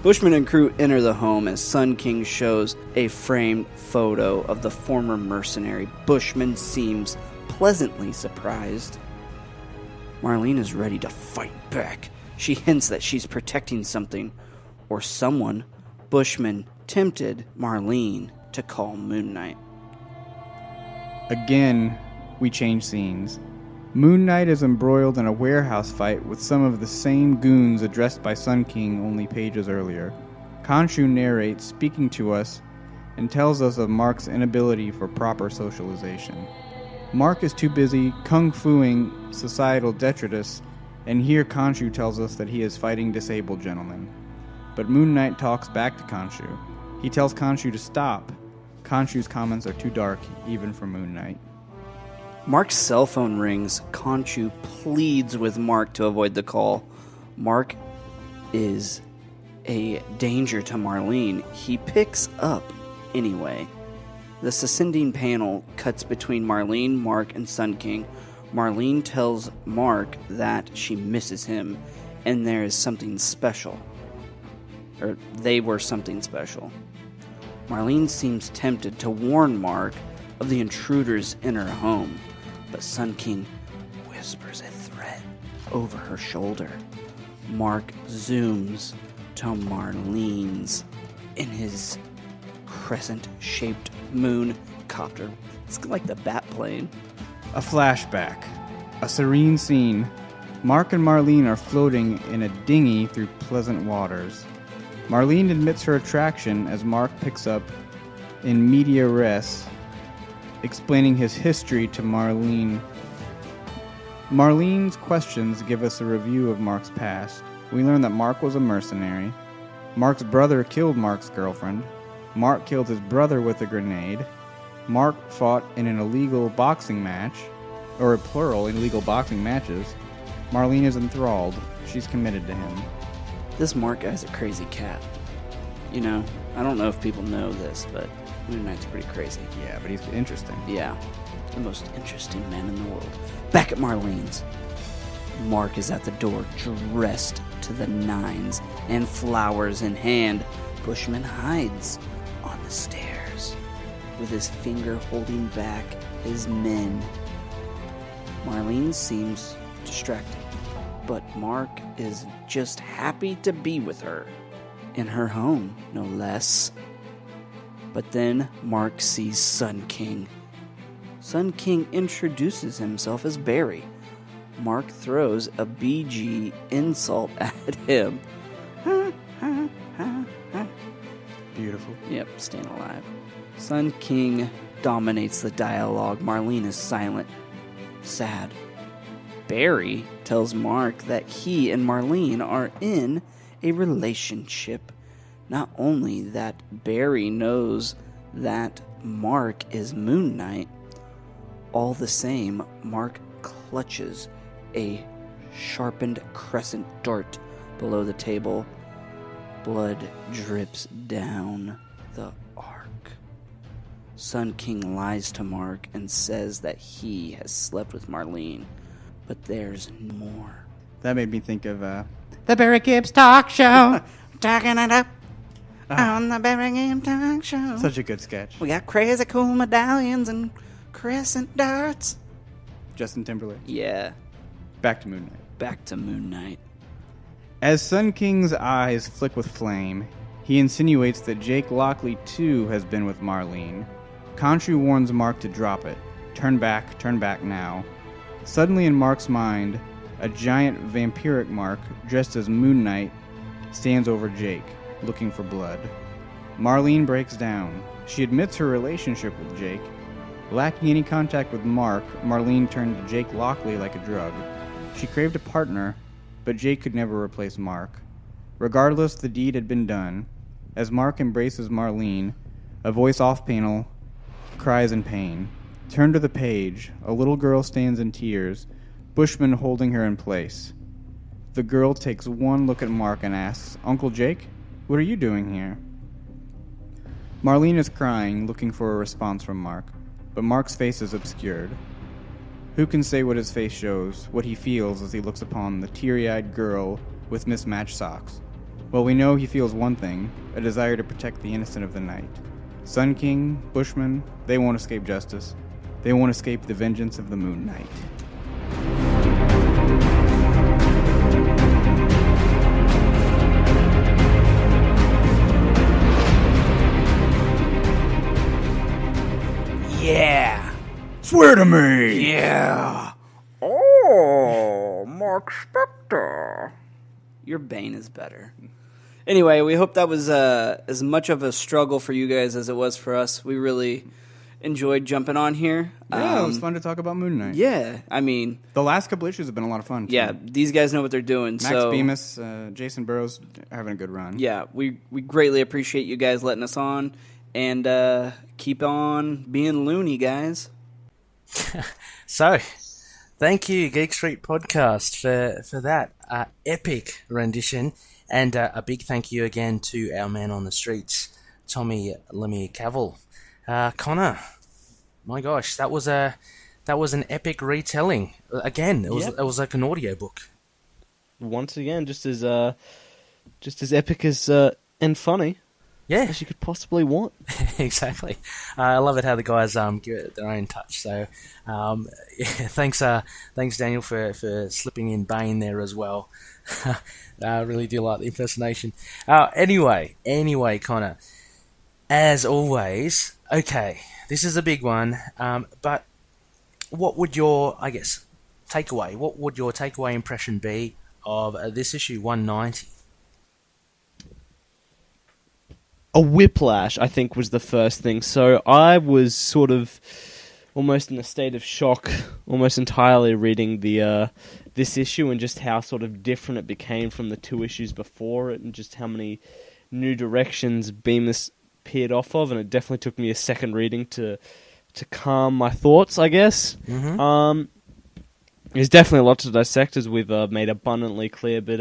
Bushman and crew enter the home as Sun King shows a framed photo of the former mercenary. Bushman seems pleasantly surprised. Marlene is ready to fight back. She hints that she's protecting something or someone. Bushman tempted Marlene to call Moon Knight. Again, we change scenes. Moon Knight is embroiled in a warehouse fight with some of the same goons addressed by Sun King only pages earlier. Khonshu narrates, speaking to us, and tells us of Mark's inability for proper socialization. Mark is too busy kung-fuing societal detritus, and here Khonshu tells us that he is fighting disabled gentlemen. But Moon Knight talks back to Khonshu. He tells Khonshu to stop. Khonshu's comments are too dark, even for Moon Knight. Mark's cell phone rings. Khonshu pleads with Mark to avoid the call. Mark is a danger to Marlene. He picks up anyway. The succeeding panel cuts between Marlene, Mark, and Sun King. Marlene tells Mark that she misses him, and there is something special. Or they were something special. Marlene seems tempted to warn Mark of the intruders in her home, but Sun King whispers a threat over her shoulder. Mark zooms to Marlene's in his crescent-shaped moon copter. It's like the bat plane. A flashback. A serene scene. Mark and Marlene are floating in a dinghy through pleasant waters. Marlene admits her attraction as Mark picks up in media res, explaining his history to Marlene. Marlene's questions give us a review of Mark's past. We learn that Mark was a mercenary. Mark's brother killed Mark's girlfriend. Mark killed his brother with a grenade. Mark fought in an illegal boxing match, or plural, illegal boxing matches. Marlene is enthralled. She's committed to him. This Mark guy's a crazy cat. You know, I don't know if people know this, but Moon Knight's pretty crazy. Yeah, but he's interesting. Yeah, the most interesting man in the world. Back at Marlene's. Mark is at the door, dressed to the nines and flowers in hand. Bushman hides on the stairs, with his finger holding back his men. Marlene seems distracted, but Mark is just happy to be with her. In her home, no less. But then Mark sees Sun King. Sun King introduces himself as Barry. Mark throws a BG insult at him. Beautiful. Yep, staying alive. Sun King dominates the dialogue. Marlene is silent, sad. Barry tells Mark that he and Marlene are in a relationship. Not only that, Barry knows that Mark is Moon Knight. All the same, Mark clutches a sharpened crescent dart below the table. Blood drips down the arc. Sun King lies to Mark and says that he has slept with Marlene. But there's more. That made me think of the Barry Gibbs Talk Show. Talking it up on the Barry Gibbs Talk Show. Such a good sketch. We got crazy cool medallions and crescent darts. Justin Timberlake. Yeah, Back to Moon Knight. back to Moon Knight. As Sun King's eyes flick with flame, he insinuates that Jake Lockley too has been with Marlene. Khonshu warns Mark to drop it. Turn back now. Suddenly in Mark's mind, a giant vampiric Mark, dressed as Moon Knight, stands over Jake, looking for blood. Marlene breaks down. She admits her relationship with Jake. Lacking any contact with Mark, Marlene turned to Jake Lockley like a drug. She craved a partner, but Jake could never replace Mark. Regardless, the deed had been done. As Mark embraces Marlene, a voice off-panel cries in pain. Turn to the page. A little girl stands in tears, Bushman holding her in place. The girl takes one look at Mark and asks, "Uncle Jake, what are you doing here?" Marlene is crying, looking for a response from Mark, but Mark's face is obscured. Who can say what his face shows, what he feels as he looks upon the teary-eyed girl with mismatched socks? Well, we know he feels one thing, a desire to protect the innocent of the night. Sun King, Bushman, they won't escape justice. They won't escape the vengeance of the Moon Knight. Yeah! Swear to me! Yeah! Oh, Mark Spector. Your Bane is better. Anyway, we hope that was as much of a struggle for you guys as it was for us. We really enjoyed jumping on here. Yeah, it was fun to talk about Moon Knight. Yeah, I mean... The last couple issues have been a lot of fun, too. Yeah, these guys know what they're doing. Max so, Bemis, Jason Burrows are having a good run. Yeah, we greatly appreciate you guys letting us on. And keep on being loony, guys. So, thank you, Geek Street Podcast, for that epic rendition. And a big thank you again to our man on the streets, Tommy Lemmy Kawel. Connor, my gosh, that was an epic retelling. Again, it was like an audiobook. Once again, just as epic as and funny. Yeah, as you could possibly want. Exactly. I love it how the guys give it their own touch. So, thanks Daniel for slipping in Bane there as well. I really do like the impersonation. Anyway, Connor, as always, okay, this is a big one. But what would your, takeaway? What would your takeaway impression be of this issue 190? A whiplash, I think, was the first thing. So I was sort of almost in a state of shock, almost entirely reading the this issue and just how sort of different it became from the two issues before it and just how many new directions Bemis peered off of. And it definitely took me a second reading to calm my thoughts, I guess. Mm-hmm. There's definitely a lot to dissect, as we've made abundantly clear. But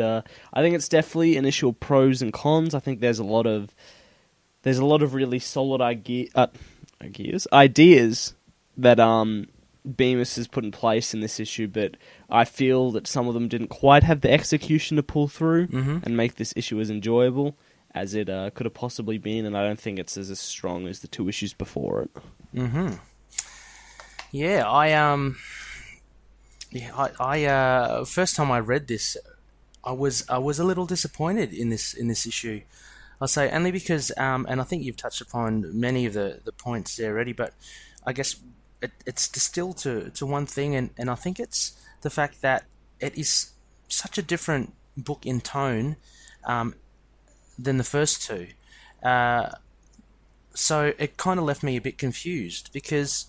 I think it's definitely an issue of pros and cons. I think there's a lot of really solid ideas that Bemis has put in place in this issue, but I feel that some of them didn't quite have the execution to pull through and make this issue as enjoyable as it could have possibly been, and I don't think it's as strong as the two issues before it. Mm-hmm. Yeah, I first time I read this, I was a little disappointed in this issue. I'll say only because, and I think you've touched upon many of the points there already, but I guess it's distilled to one thing, and I think it's the fact that it is such a different book in tone than the first two. so it kind of left me a bit confused, because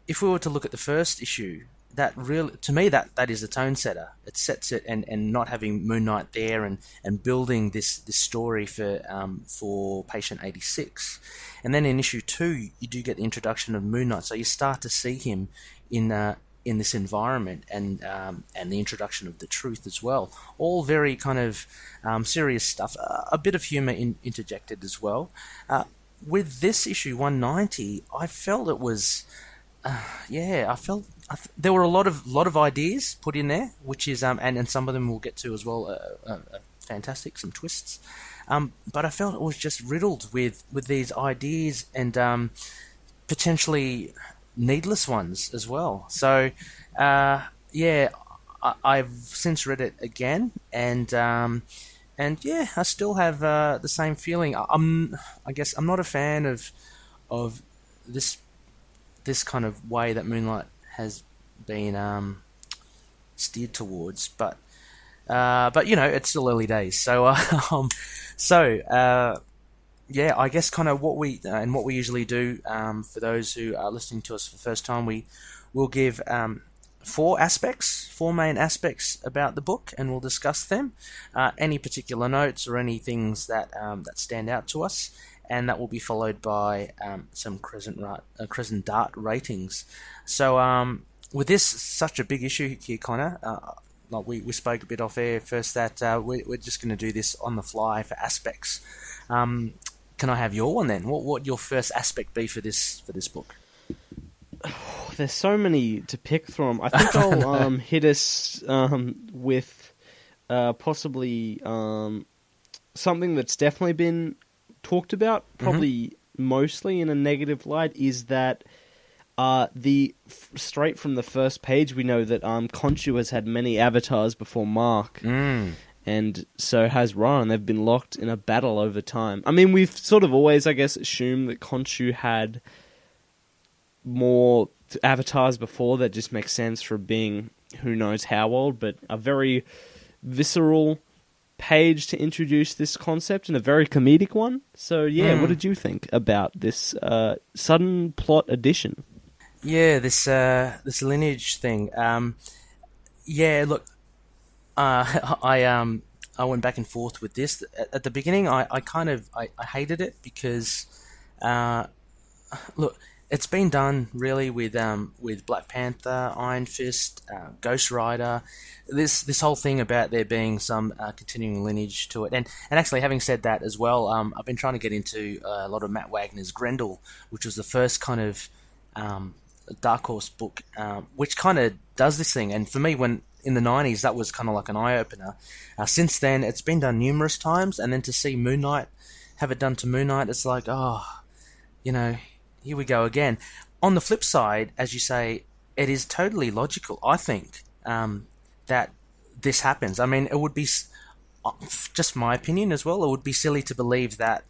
if we were to look at the first issue, that really, to me, that is the tone setter. It sets it, and not having Moon Knight there and building this story for Patient 86. And then in issue 2, you do get the introduction of Moon Knight, so you start to see him in this environment, and the introduction of the Truth as well. All very kind of serious stuff. A bit of humor interjected as well. With this issue 190, I felt it was, there were a lot of ideas put in there, which is and some of them we'll get to as well. Fantastic, some twists. But I felt it was just riddled with these ideas and potentially needless ones as well. So I've since read it again, and I still have the same feeling. I guess I'm not a fan of this kind of way that Moonlight has been steered towards, but it's still early days. So I guess kind of what we usually do for those who are listening to us for the first time, we will give 4 main aspects about the book, and we'll discuss them. Any particular notes or any things that stand out to us, and that will be followed by some crescent dart ratings. So with this such a big issue here, Connor, like we spoke a bit off air first, that we're just going to do this on the fly for aspects. Can I have your one then? What would your first aspect be for this book? There's so many to pick from. I think I'll hit us with possibly something that's definitely been talked about, probably mostly in a negative light, is that straight from the first page we know that Khonshu has had many avatars before Mark. And so has Ra, and they've been locked in a battle over time. I mean, we've sort of always, I guess, assumed that Khonshu had more avatars before. That just makes sense for being who knows how old, but a very visceral page to introduce this concept, and a very comedic one. So, what did you think about this sudden plot addition? Yeah, this lineage thing. Look, I went back and forth with this. At the beginning, I hated it because, look, it's been done really with Black Panther, Iron Fist, Ghost Rider. This whole thing about there being some continuing lineage to it, and actually, having said that as well, I've been trying to get into a lot of Matt Wagner's Grendel, which was the first kind of Dark Horse book, which kind of does this thing. And for me, when in the 90s, that was kind of like an eye-opener. Since then, it's been done numerous times, and then to see Moon Knight, have it done to Moon Knight, it's like, here we go again. On the flip side, as you say, it is totally logical, I think, that this happens. I mean, it would be, just my opinion as well, it would be silly to believe that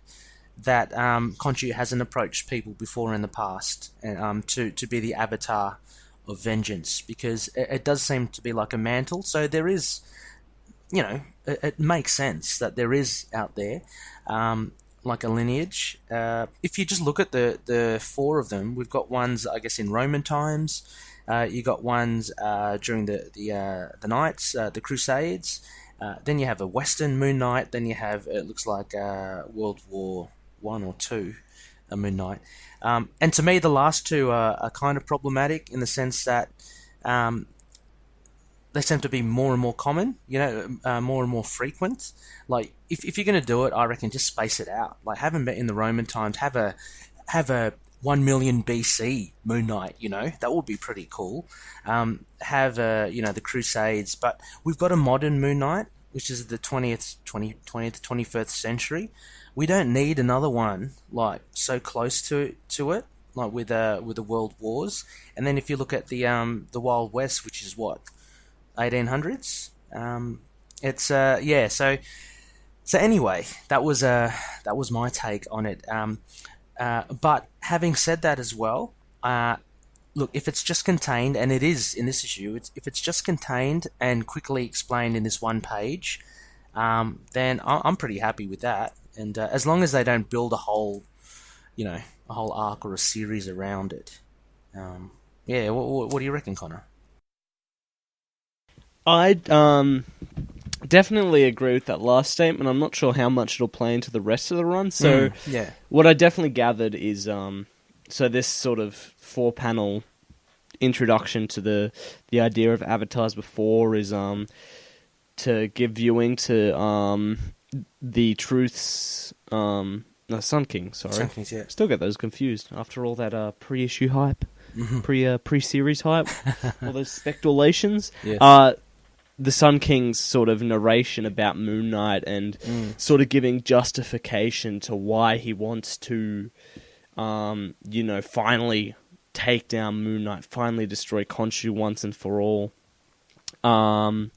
Khonshu hasn't approached people before in the past to be the avatar of vengeance, because it does seem to be like a mantle. So there is, it makes sense that there is out there like a lineage. If you just look at the 4 of them, we've got ones, I guess, in Roman times. You got ones during the Knights, the Crusades. Then you have a Western Moon Knight. Then you have, it looks like World War I or II, a Moon Knight. And to me, the last 2 are kind of problematic in the sense that they seem to be more and more common, more and more frequent. Like, if you're going to do it, I reckon just space it out. Like, have them in the Roman times, have a 1 million BC Moon Knight, that would be pretty cool. Have the Crusades, but we've got a modern Moon Knight, which is the 20th, 21st century. We don't need another one like so close to it, like with the World Wars. And then if you look at the Wild West, which is what, 1800s. It's So anyway, that was my take on it. But having said that as well, look, if it's just contained, and it is in this issue, if it's just contained and quickly explained in this one page, then I'm pretty happy with that. And as long as they don't build a whole a whole arc or a series around it. Yeah, what do you reckon, Connor? I definitely agree with that last statement. I'm not sure how much it'll play into the rest of the run. So yeah. what I definitely gathered is so this sort of 4-panel introduction to the idea of avatars before is to give viewing to the Truth's no, Sun King, sorry. Sun Kings, yeah. Still get those confused after all that pre-issue hype, pre-series hype, all those speculations. Yes. The Sun King's sort of narration about Moon Knight and sort of giving justification to why he wants to, finally take down Moon Knight, finally destroy Khonshu once and for all. And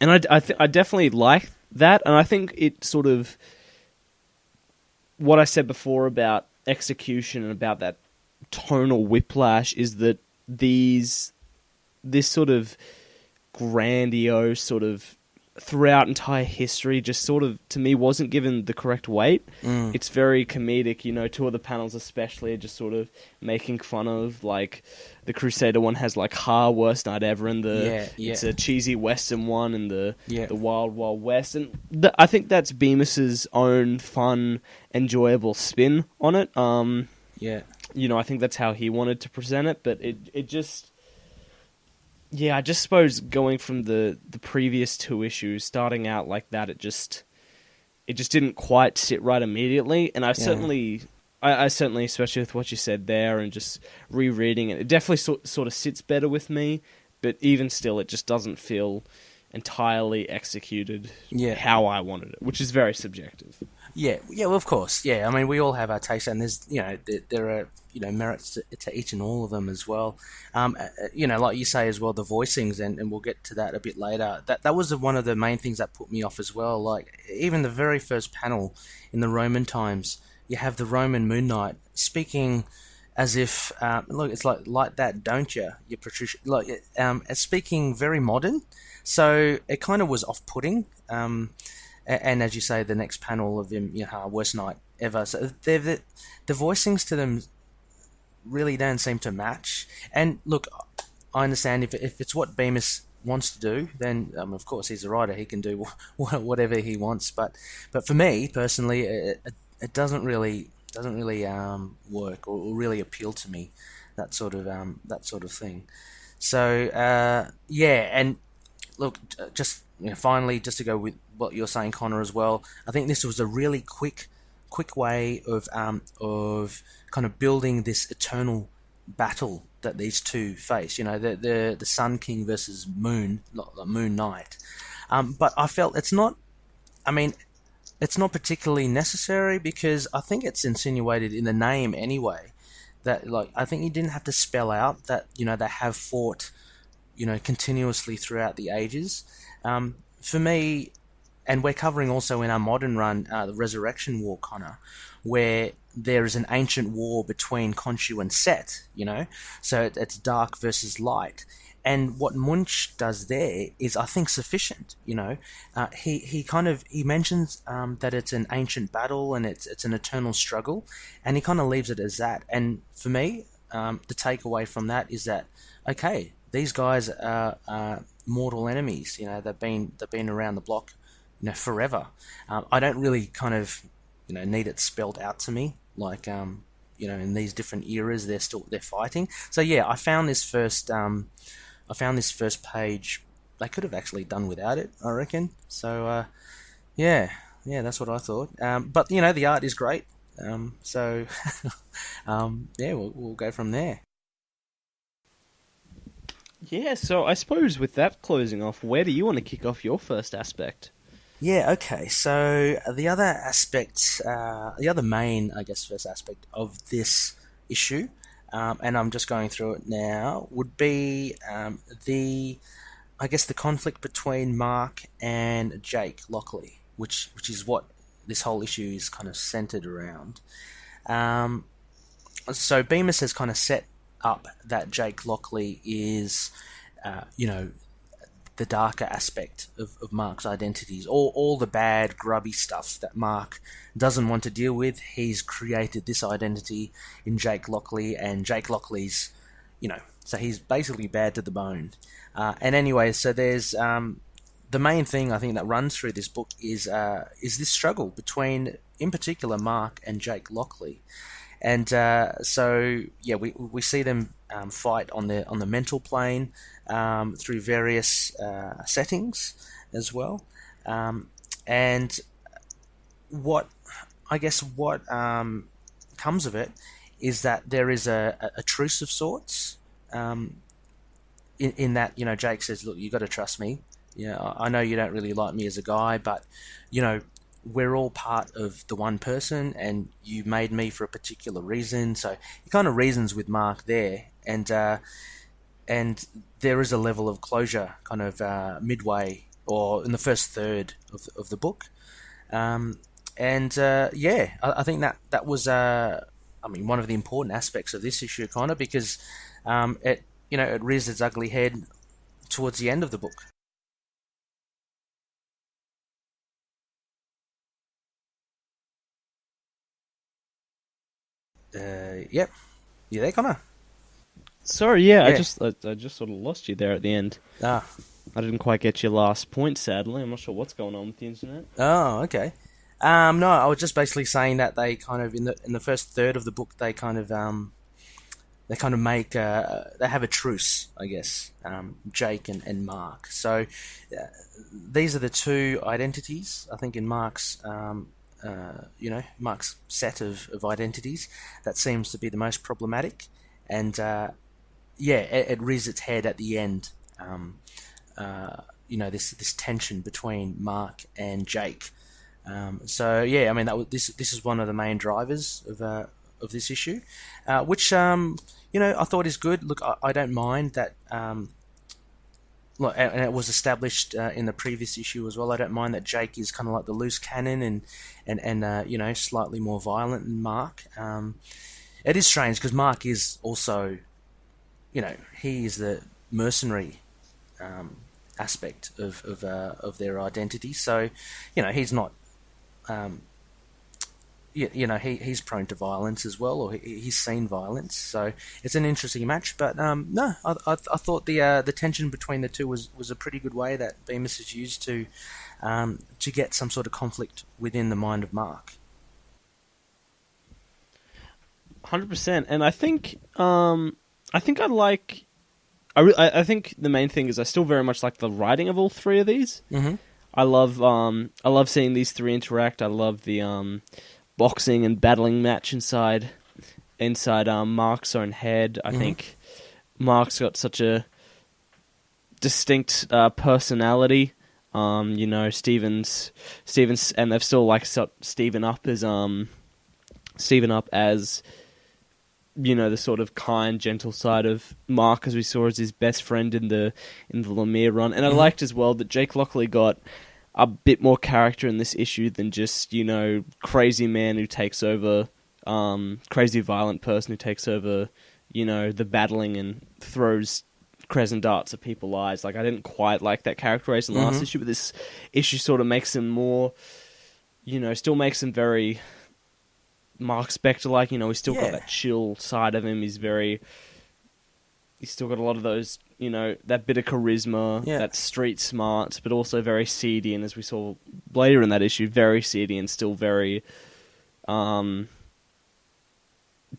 I definitely like that, and I think it sort of what I said before about execution and about that tonal whiplash is that this sort of grandiose sort of throughout entire history just sort of to me wasn't given the correct weight. It's very comedic, 2 of the panels especially are just sort of making fun of, like the Crusader one has like worst night ever, and it's a cheesy western one, and the Wild Wild West, and I think that's Bemis's own fun, enjoyable spin on it. I think that's how he wanted to present it, but it just. Yeah, I just suppose going from the previous 2 issues, starting out like that, it just didn't quite sit right immediately. And I certainly, especially with what you said there, and just rereading it, it definitely sort of sits better with me. But even still, it just doesn't feel entirely executed how I wanted it, which is very subjective. Yeah, well, of course. Yeah, I mean, we all have our tastes, and there's, there are, merits to each and all of them as well. Like you say as well, the voicings, and we'll get to that a bit later. That was one of the main things that put me off as well. Like, even the very first panel in the Roman times, you have the Roman Moon Knight speaking as if, look, it's like that, don't you? You're Patricia, speaking very modern. So it kind of was off-putting. And as you say, the next panel of him, worst night ever. So the voicings to them really don't seem to match. And look, I understand if it's what Bemis wants to do, then of course he's a writer; he can do whatever he wants. But for me personally, it doesn't really work or really appeal to me. That sort of thing. So and look, just finally, just to go with what you're saying, Connor, as well, I think this was a really quick way of kind of building this eternal battle that these 2 face. The Sun King versus Moon Knight. But I felt it's not particularly necessary, because I think it's insinuated in the name anyway. That I think you didn't have to spell out that they have fought continuously throughout the ages. For me, and we're covering also in our modern run the Resurrection War, Connor, where there is an ancient war between Khonshu and Set, so it's dark versus light. And what Munch does there is, I think, sufficient. He mentions that it's an ancient battle and it's an eternal struggle, and he kind of leaves it as that. And for me, the takeaway from that is that, okay, these guys are mortal enemies. They've been around the block, forever. I don't really kind of, need it spelled out to me, like, in these different eras they're fighting. So yeah, I found this first page, they could have actually done without it, I reckon. So yeah, that's what I thought. But the art is great. So we'll go from there. Yeah, so I suppose with that closing off, where do you want to kick off your first aspect? Yeah, okay. So the other main, I guess, first aspect of this issue, and I'm just going through it now, would be the conflict between Mark and Jake Lockley, which is what this whole issue is kind of centered around. So Bemis has kind of set up that Jake Lockley is, the darker aspect of Mark's identities, all the bad, grubby stuff that Mark doesn't want to deal with. He's created this identity in Jake Lockley, and Jake Lockley's, so he's basically bad to the bone. And anyway, so there's the main thing I think that runs through this book is this struggle between, in particular, Mark and Jake Lockley. And we see them fight on the mental plane through various settings as well. And what comes of it is that there is a truce of sorts. In that, Jake says, "Look, you got to trust me. I know you don't really like me as a guy, but we're all part of the one person, and you made me for a particular reason." So he kind of reasons with Mark there, and there is a level of closure kind of midway or in the first third of the book. I think that was one of the important aspects of this issue, Connor, because it rears its ugly head towards the end of the book. Yep. You there, Connor? Sorry, yeah. I just sort of lost you there at the end. I didn't quite get your last point, sadly. I'm not sure what's going on with the internet. Oh, okay. No, I was just basically saying that they kind of in the first third of the book they kind of make they have a truce, I guess. Jake and Mark. So these are the two identities, I think, in Mark's Mark's set of identities that seems to be the most problematic, and it rears its head at the end. This tension between Mark and Jake. This is one of the main drivers of this issue, which I thought is good. Look, I don't mind that. And it was established in the previous issue as well. I don't mind that Jake is kind of like the loose cannon and slightly more violent than Mark. It is strange because Mark is also, he is the mercenary aspect of their identity. So, he's not, he's prone to violence as well, or he's seen violence. So it's an interesting match. But no, I thought the tension between the two was a pretty good way that Bemis has used to get some sort of conflict within the mind of Mark. 100%, and I think I think the main thing is I still very much like the writing of all three of these. Mm-hmm. I love seeing these three interact. I love the boxing and battling match inside Mark's own head. I think Mark's got such a distinct personality. Steven's, and they've still set Steven up as the sort of kind, gentle side of Mark, as we saw as his best friend in the Lemire run. And I liked as well that Jake Lockley got a bit more character in this issue than just, crazy man who takes over, crazy violent person who takes over, the battling and throws crescent darts at people's eyes. Like, I didn't quite like that characterization in the last issue, but this issue sort of makes him more, still makes him very Mark Spector-like. He's still got that chill side of him. He's still got a lot of those, that bit of charisma, that street smarts, but also very seedy, and as we saw later in that issue, very seedy and still very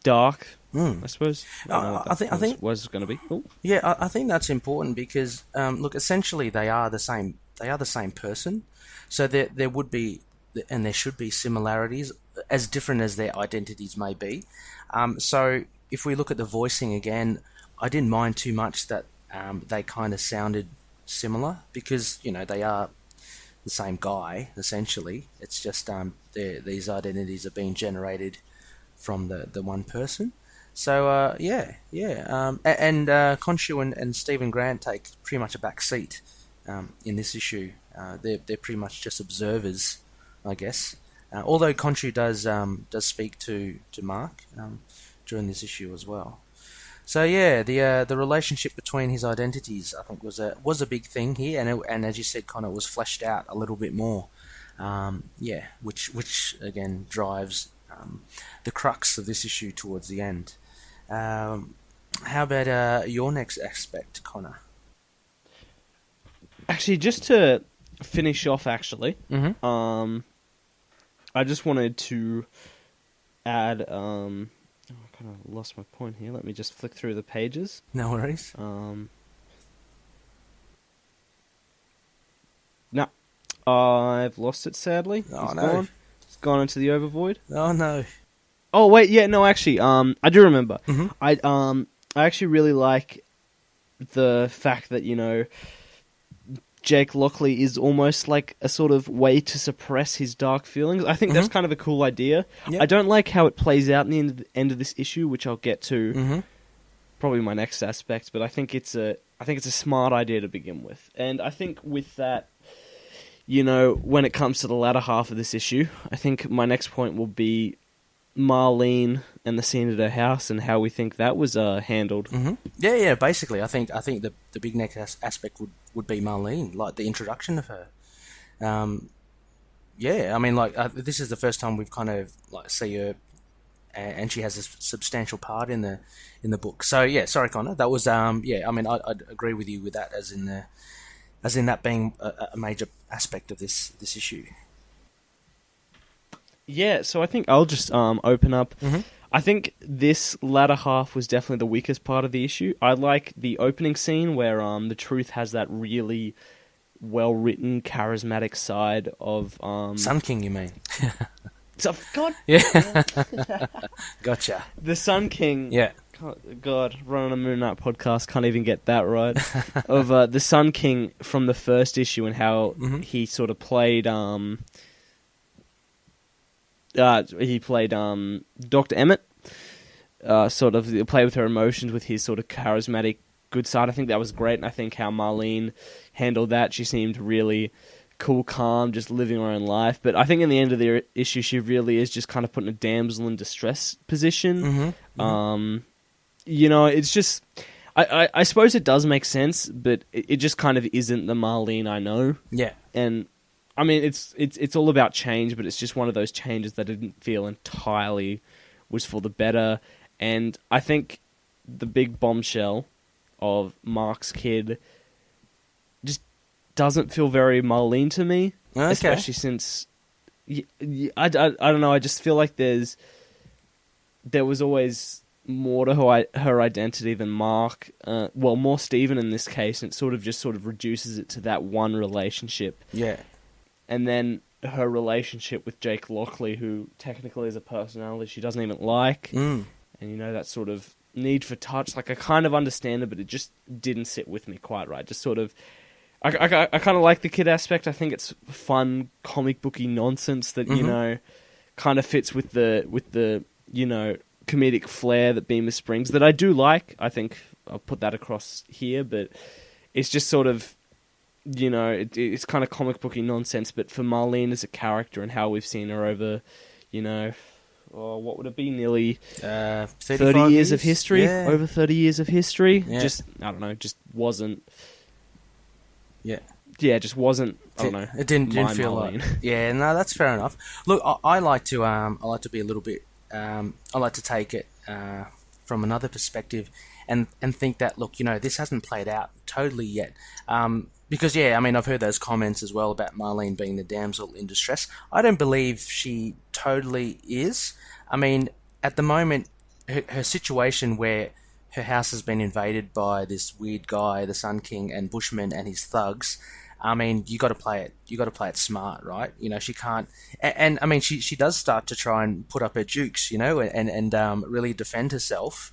dark, I suppose. I think was going to be. Ooh. Yeah, I think that's important because look, essentially they are the same person, so there would be and there should be similarities, as different as their identities may be. So if we look at the voicing again, I didn't mind too much that they kind of sounded similar because they are the same guy essentially. It's just these identities are being generated from the one person. So and Khonshu and Stephen Grant take pretty much a back seat in this issue. They're pretty much just observers, I guess. Although Khonshu does speak to Mark during this issue as well. So yeah, the relationship between his identities, I think, was a big thing here, and as you said, Connor, was fleshed out a little bit more. Which again drives the crux of this issue towards the end. How about your next aspect, Connor? Actually, just to finish off, I just wanted to add. I kind of lost my point here. Let me just flick through the pages. No worries. No, I've lost it. Sadly, Oh, it's no. gone. It's gone into the overvoid. Oh no. Oh wait, yeah, no, actually, I do remember. Mhm. I actually really like the fact that, you know, Jake Lockley is almost like a sort of way to suppress his dark feelings. I think that's kind of a cool idea. Yep. I don't like how it plays out in the end of this issue, which I'll get to probably my next aspect. But I think it's a smart idea to begin with, and I think with that, you know, when it comes to the latter half of this issue, I think my next point will be Marlene and the scene at her house and how we think that was handled. Yeah. Basically, I think the big next aspect would be Marlene, like the introduction of her. I mean, like this is the first time we've kind of like see her, and she has a substantial part in the book. So yeah, sorry, Connor. That was I mean, I'd agree with you with that as in that being a major aspect of this issue. Yeah, so I think I'll just open up. I think this latter half was definitely the weakest part of the issue. I like the opening scene where the Truth has that really well-written, charismatic side of... Sun King, you mean? God. Yeah. Gotcha. The Sun King. Yeah. God, running a Moon Knight podcast, can't even get that right. Of the Sun King from the first issue and how he sort of played... he played Dr. Emmett, sort of play with her emotions with his sort of charismatic good side. I think that was great, and I think how Marlene handled that. She seemed really cool, calm, just living her own life. But I think in the end of the issue, she really is just kind of put in a damsel in distress position. You know, it's just... I suppose it does make sense, but it just kind of isn't the Marlene I know. Yeah. And... I mean, it's all about change, but it's just one of those changes that I didn't feel entirely was for the better. And I think the big bombshell of Mark's kid just doesn't feel very Marlene to me. Okay. Especially since... I don't know, I just feel like there was always more to her identity than Mark. More Stephen in this case, and it sort of reduces it to that one relationship. Yeah. And then her relationship with Jake Lockley, who technically is a personality she doesn't even like. And, you know, that sort of need for touch. Like, I kind of understand it, but it just didn't sit with me quite right. Just sort of... I kind of like the kid aspect. I think it's fun, comic booky nonsense that, you know, kind of fits with the you know, comedic flair that Bemis brings, that I do like. I think I'll put that across here, but it's just sort of... You know, it's kind of comic booky nonsense, but for Marlene as a character and how we've seen her over, you know, what would it be, nearly 30 years of history? Yeah. Over 30 years of history? Yeah. Just, I don't know, just wasn't... Yeah. Yeah, just wasn't, I don't know. It didn't my feel Marlene. like... Yeah, no, that's fair enough. Look, I like to be a little bit... I like to take it from another perspective and think that, look, you know, this hasn't played out totally yet. Because, yeah, I mean, I've heard those comments as well about Marlene being the damsel in distress. I don't believe she totally is. I mean, at the moment, her situation where her house has been invaded by this weird guy, the Sun King, and Bushman and his thugs. I mean, you got to play it. You got to play it smart, right? You know, she can't. And I mean, she does start to try and put up her dukes, you know, and really defend herself.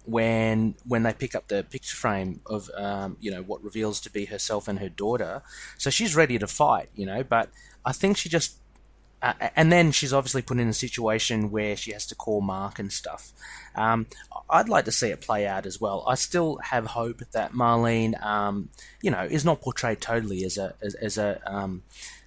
When they pick up the picture frame of you know, what reveals to be herself and her daughter, so she's ready to fight, you know. But I think she just and then she's obviously put in a situation where she has to call Mark and stuff. I'd like to see it play out as well. I still have hope that Marlene, you know, is not portrayed totally as a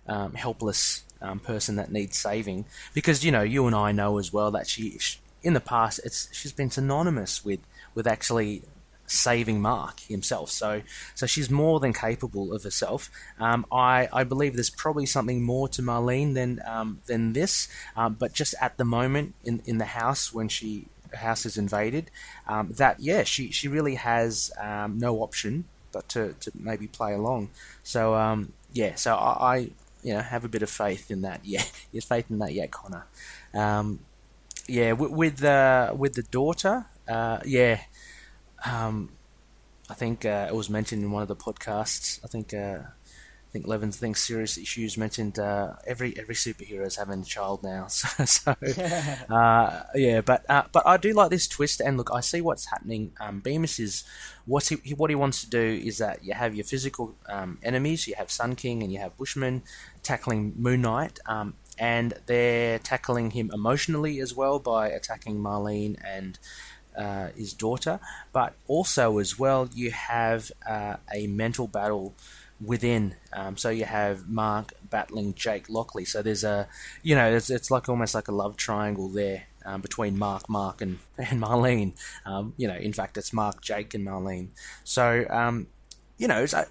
helpless person that needs saving, because, you know, you and I know as well that she in the past she's been synonymous with with actually saving Mark himself. So she's more than capable of herself. I believe there's probably something more to Marlene than this, but just at the moment in the house when her house is invaded, she really has no option but to maybe play along. So so I have a bit of faith in that. Yeah, faith in that. Yeah, Connor. With the daughter. I think it was mentioned in one of the podcasts. I think Levin thinks serious issues mentioned every superhero is having a child now. But I do like this twist. And look, I see what's happening. Bemis is what he wants to do is that you have your physical enemies. You have Sun King and you have Bushman tackling Moon Knight. And they're tackling him emotionally as well by attacking Marlene and his daughter, but also as well you have a mental battle within. So you have Mark battling Jake Lockley. So there's it's like almost like a love triangle there between Mark, and Marlene. In fact, it's Mark, Jake, and Marlene. So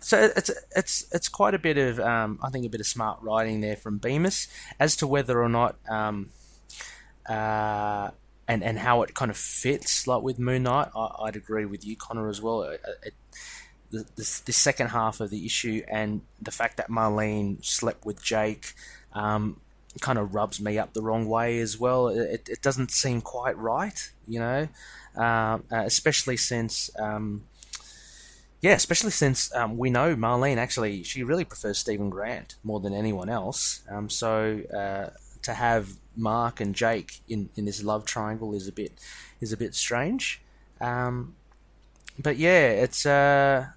so it's quite a bit of I think a bit of smart writing there from Bemis as to whether or not and how it kind of fits like with Moon Knight. I'd agree with you, Connor, as well. The second half of the issue and the fact that Marlene slept with Jake kind of rubs me up the wrong way as well. It doesn't seem quite right, especially since we know Marlene actually, she really prefers Stephen Grant more than anyone else. To have Mark and Jake in this love triangle is a bit strange. But yeah, it's and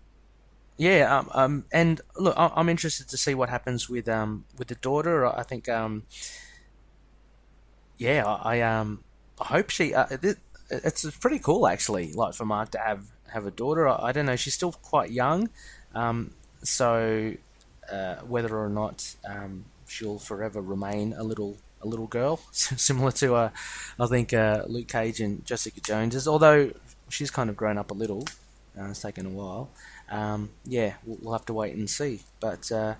look, I'm interested to see what happens with the daughter. I think I hope she. It's pretty cool actually, like for Mark to have a daughter. I don't know, she's still quite young, so whether or not she'll forever remain a little girl, similar to I think Luke Cage and Jessica Jones is, although she's kind of grown up a little. It's taken a while. We'll have to wait and see. But the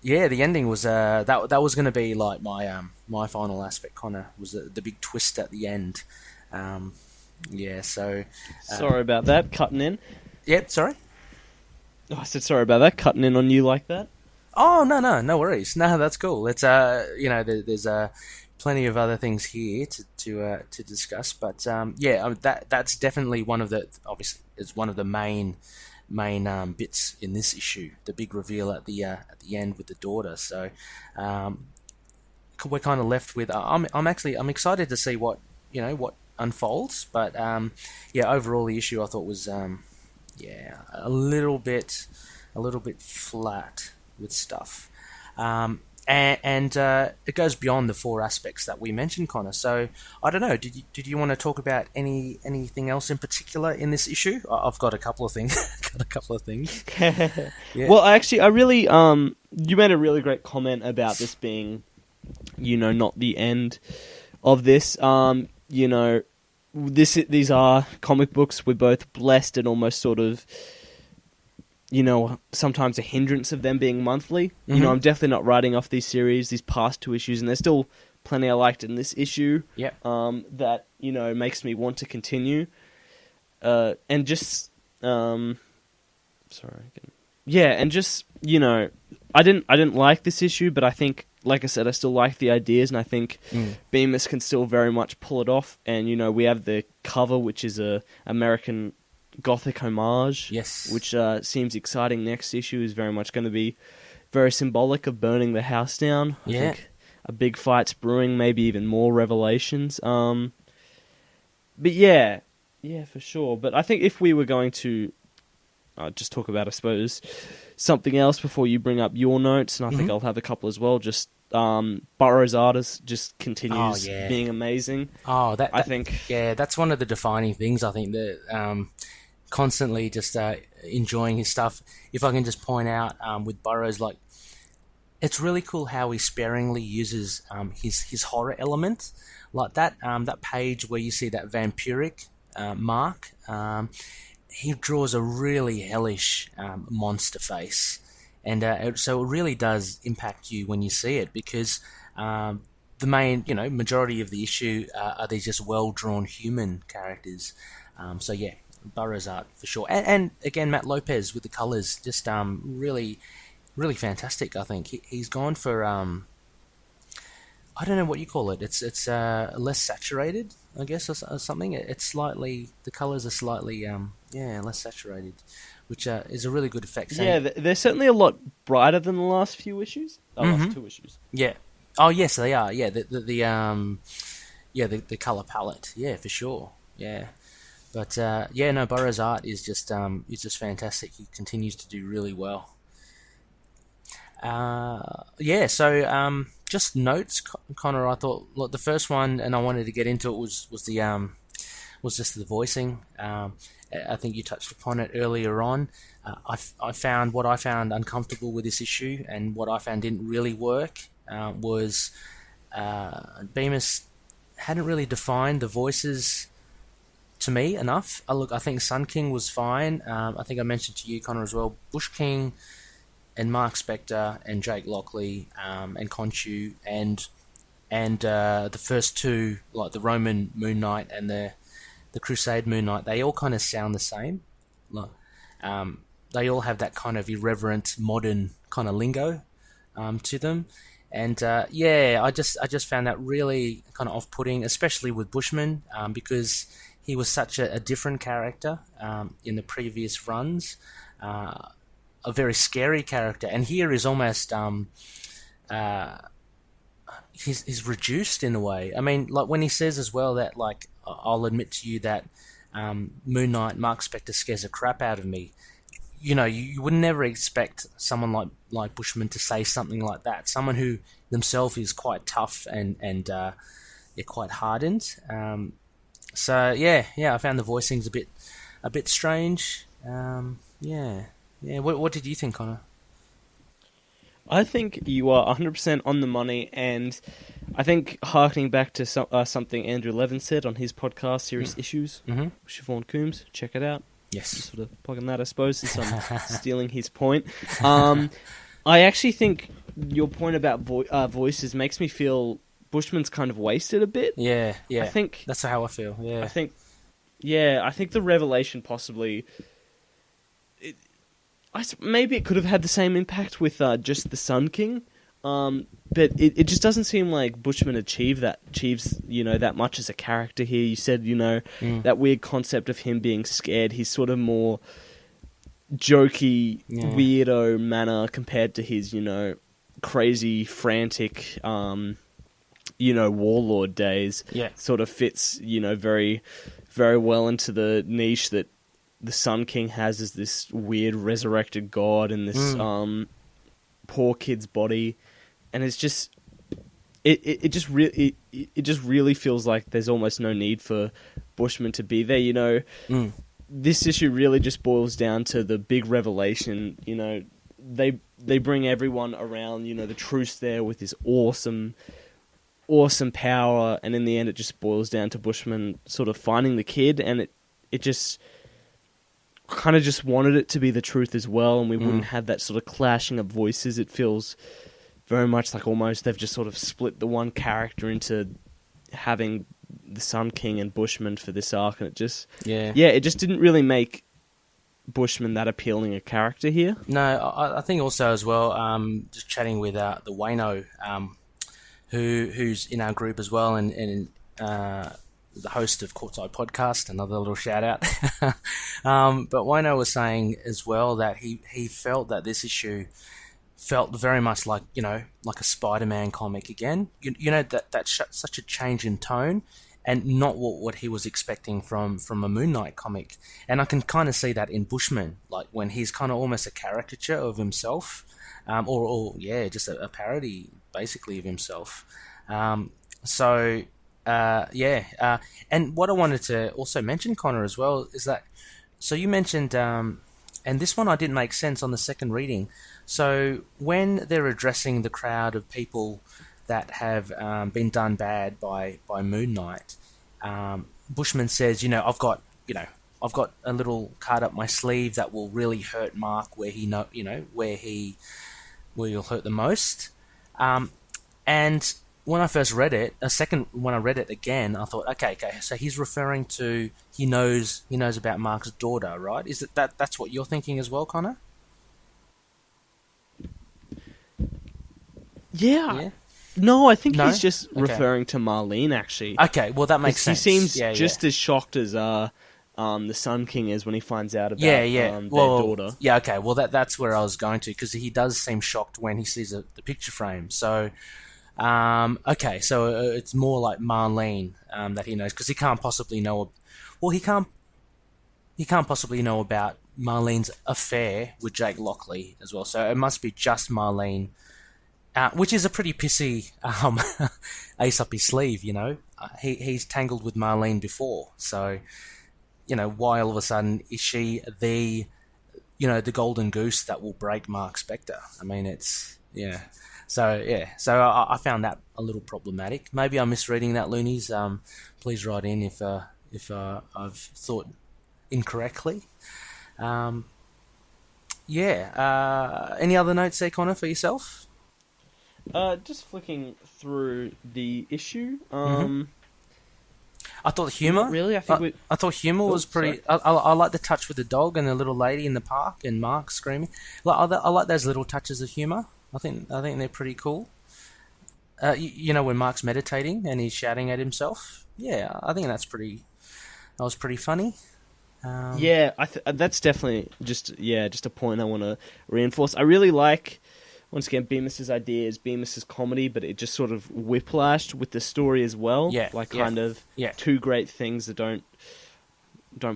ending was that was going to be like my final aspect. Connor was the big twist at the end. Sorry about that, cutting in. Yep, sorry. Oh, I said sorry about that, cutting in on you like that. Oh, no worries. No, that's cool. It's there's plenty of other things here to discuss, but that's definitely one of the, obviously it's one of the main bits in this issue, the big reveal at the end with the daughter. So we're kind of left with I'm excited to see what unfolds, but overall the issue I thought was a little bit flat with stuff, and it goes beyond the four aspects that we mentioned, Connor. So I don't know. Did you want to talk about anything else in particular in this issue? I've got a couple of things. Yeah. Well, I really you made a really great comment about this being, not the end of this. These are comic books. We're both blessed and almost sort of, sometimes a hindrance of them being monthly. Mm-hmm. I'm definitely not writing off these series, these past two issues, and there's still plenty I liked in this issue. Yep. That, makes me want to continue. And just, I didn't like this issue, but I think, like I said, I still like the ideas, and I think Bemis can still very much pull it off. And, we have the cover, which is a American Gothic homage, yes, which seems exciting. Next issue is very much going to be very symbolic of burning the house down. I think a big fight's brewing, maybe even more revelations. But yeah, for sure. But I think if we were going to just talk about, I suppose, something else before you bring up your notes, and I think I'll have a couple as well, just Burroughs' artist just continues being amazing. I think that's one of the defining things. I think that constantly just enjoying his stuff. If I can just point out with Burroughs, like, it's really cool how he sparingly uses his horror element, like that page where you see that vampiric Mark, he draws a really hellish monster face, and so it really does impact you when you see it, because the main, majority of the issue are these just well-drawn human characters. So yeah, Burroughs art for sure, and again Matt Lopez with the colours, just really, really fantastic. I think he's gone for I don't know what you call it. It's less saturated, I guess, or something. It's slightly, the colours are slightly less saturated, which is a really good effect. Yeah, they're certainly a lot brighter than the last few issues. Last 2 issues. Yeah. Oh yes, they are. Yeah, the colour palette. Yeah, for sure. Yeah. But no, Burroughs' art is just fantastic. He continues to do really well. So just notes, Connor. I thought, look, the first one, and I wanted to get into it, was just the voicing. I think you touched upon it earlier on. I found what I found uncomfortable with this issue, and what I found didn't really work, was Bemis hadn't really defined the voices to me enough. I think Sun King was fine. I think I mentioned to you, Connor, as well, Bush King and Mark Spector and Jake Lockley and Khonshu and the first two, like the Roman Moon Knight and the Crusade Moon Knight, they all kind of sound the same. They all have that kind of irreverent, modern kind of lingo to them. And I just found that really kind of off-putting, especially with Bushman, because he was such a different character in the previous runs. A very scary character, and here is almost he's reduced in a way. I mean, like when he says as well that, like, I'll admit to you that Moon Knight, Mark Spector, scares the crap out of me. You would never expect someone like Bushman to say something like that. Someone who themselves is quite tough and they're quite hardened. I found the voicings a bit strange. What did you think, Connor? I think you are 100% on the money, and I think harkening back to something Andrew Levin said on his podcast, Serious Issues, with Siobhan Coombs, check it out. Yes. Just sort of plugging that, I suppose, since I'm stealing his point. I actually think your point about voices makes me feel Bushman's kind of wasted a bit. Yeah. I think that's how I feel. Yeah. I think the revelation possibly... maybe it could have had the same impact with just the Sun King, but it just doesn't seem like Bushman achieves that much as a character here. You said that weird concept of him being scared. He's sort of more jokey, weirdo manner compared to his crazy, frantic, warlord days. Yeah, sort of fits very, very well into the niche that the Sun King has, as this weird resurrected god in this poor kid's body, and it's just it just really feels like there's almost no need for Bushman to be there. This issue really just boils down to the big revelation. They bring everyone around. The truce there with his awesome power, and in the end, it just boils down to Bushman sort of finding the kid, and it just kind of just wanted it to be the truth as well, and we wouldn't have that sort of clashing of voices. It feels very much like almost they've just sort of split the one character into having the Sun King and Bushman for this arc, and it just it just didn't really make Bushman that appealing a character here. No, I think also as well, just chatting with the Wayno, who's in our group as well, and the host of Courtside Podcast, another little shout out. But Wayno was saying as well that he felt that this issue felt very much like like a Spider-Man comic again. That's such a change in tone, and not what he was expecting from a Moon Knight comic. And I can kind of see that in Bushman, like when he's kind of almost a caricature of himself, or just a parody basically of himself. And what I wanted to also mention, Connor, as well, is that, so you mentioned, and this one I didn't make sense on the second reading. So when they're addressing the crowd of people that have been done bad by Moon Knight, Bushman says, I've got a little card up my sleeve that will really hurt Mark where where he'll hurt the most. And when I first read it, when I read it again, I thought, okay, so he's referring to he knows about Mark's daughter, right? Is it that's what you're thinking as well, Connor? Yeah. No, I think No? he's just Okay. referring to Marlene, actually. Okay, well that makes 'Cause sense. He seems Yeah, just as shocked as the Sun King is when he finds out about their daughter. Yeah, okay. Well, that's where I was going to, because he does seem shocked when he sees the picture frame. So, okay, so it's more like Marlene that he knows, because he can't possibly know. Well, he can't possibly know about Marlene's affair with Jake Lockley as well. So it must be just Marlene, which is a pretty pissy ace up his sleeve. He's tangled with Marlene before, so. Why all of a sudden is she the golden goose that will break Mark Spector? I mean, it's, yeah. So, yeah. So I found that a little problematic. Maybe I'm misreading that, Loonies. Please write in if I've thought incorrectly. Yeah. Any other notes there, Connor, for yourself? Just flicking through the issue. I thought the humour. Really, I think I thought humour was pretty. I like the touch with the dog and the little lady in the park and Mark screaming. I like those little touches of humour. I think they're pretty cool. When Mark's meditating and he's shouting at himself. Yeah, I think that was pretty funny. Yeah, that's definitely just a point I want to reinforce. I really like. Once again, Bemis's ideas, Bemis's comedy, but it just sort of whiplashed with the story as well. Yeah, Two great things that don't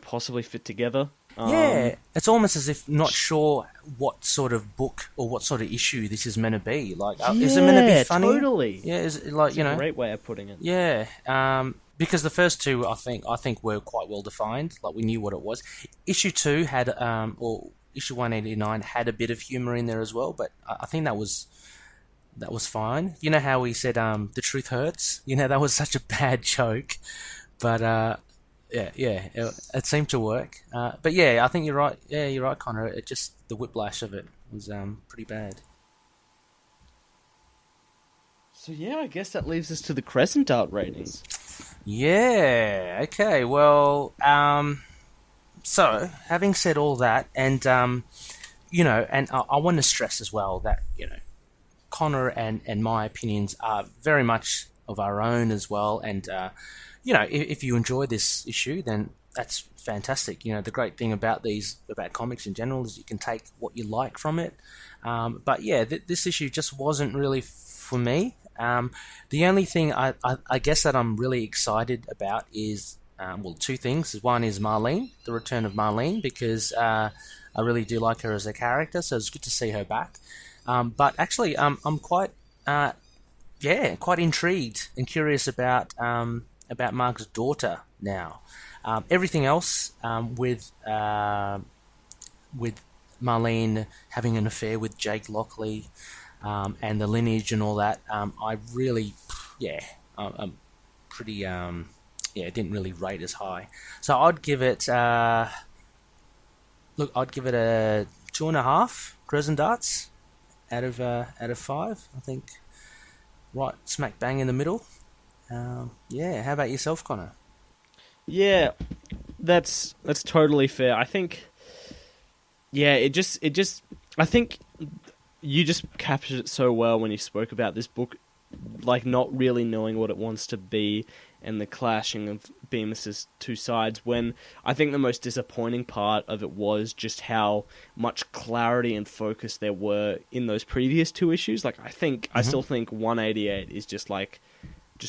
possibly fit together. It's almost as if not sure what sort of book or what sort of issue this is meant to be. Like, is it meant to be funny? Totally. Yeah, is it like That's a great way of putting it. Yeah, because the first two, I think were quite well defined. Like, we knew what it was. Issue 2 had Issue 189 had a bit of humour in there as well, but I think that was fine. You know how we said the truth hurts? That was such a bad joke, but it seemed to work. But yeah, I think you're right. Yeah, you're right, Connor. It just the whiplash of it was pretty bad. So yeah, I guess that leaves us to the Crescent Art ratings. Yeah. Okay. Well. So, having said all that, and and I want to stress as well that Connor and my opinions are very much of our own as well. And if you enjoy this issue, then that's fantastic. The great thing about comics in general is you can take what you like from it. But yeah, this issue just wasn't really for me. The only thing I guess that I'm really excited about is. Two things. One is Marlene, the return of Marlene, because I really do like her as a character, so it's good to see her back. But actually, I'm quite intrigued and curious about Mark's daughter now. Everything else with Marlene having an affair with Jake Lockley and the lineage and all that, I really, I'm pretty. It didn't really rate as high. So I'd give it a 2.5 Crescent Darts out of 5. I think right smack bang in the middle. How about yourself, Connor? Yeah, that's totally fair. I think I think you just captured it so well when you spoke about this book, like not really knowing what it wants to be and the clashing of Bemis's two sides, when I think the most disappointing part of it was just how much clarity and focus there were in those previous two issues. Like, I still think 188 is just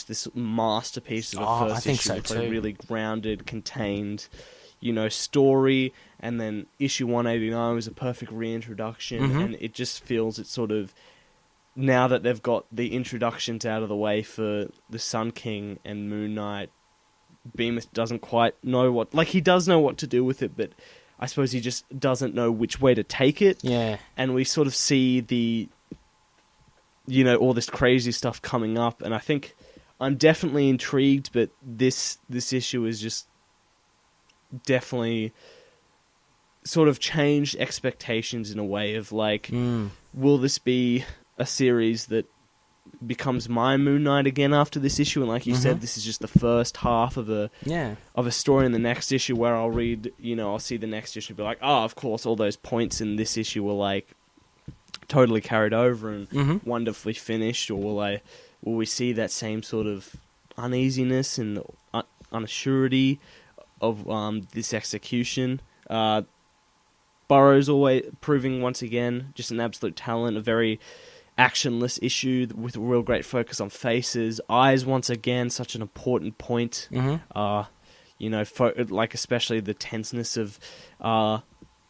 this masterpiece of a first issue. It's like really grounded, contained, story, and then issue 189 was a perfect reintroduction, and it just feels it's sort of, now that they've got the introductions out of the way for the Sun King and Moon Knight, Bemis doesn't quite know he does know what to do with it, but I suppose he just doesn't know which way to take it. Yeah. And we sort of see all this crazy stuff coming up, and I think I'm definitely intrigued, but this issue is just definitely sort of changed expectations in a way of like, will this be a series that becomes my Moon Knight again after this issue? And like you said, this is just the first half of a story in the next issue where I'll read, I'll see the next issue and be like, oh, of course, all those points in this issue were like totally carried over and wonderfully finished, or will we see that same sort of uneasiness and unassurity of this execution? Burroughs always proving once again just an absolute talent, a very actionless issue with a real great focus on faces, eyes once again, such an important point. Like especially the tenseness of the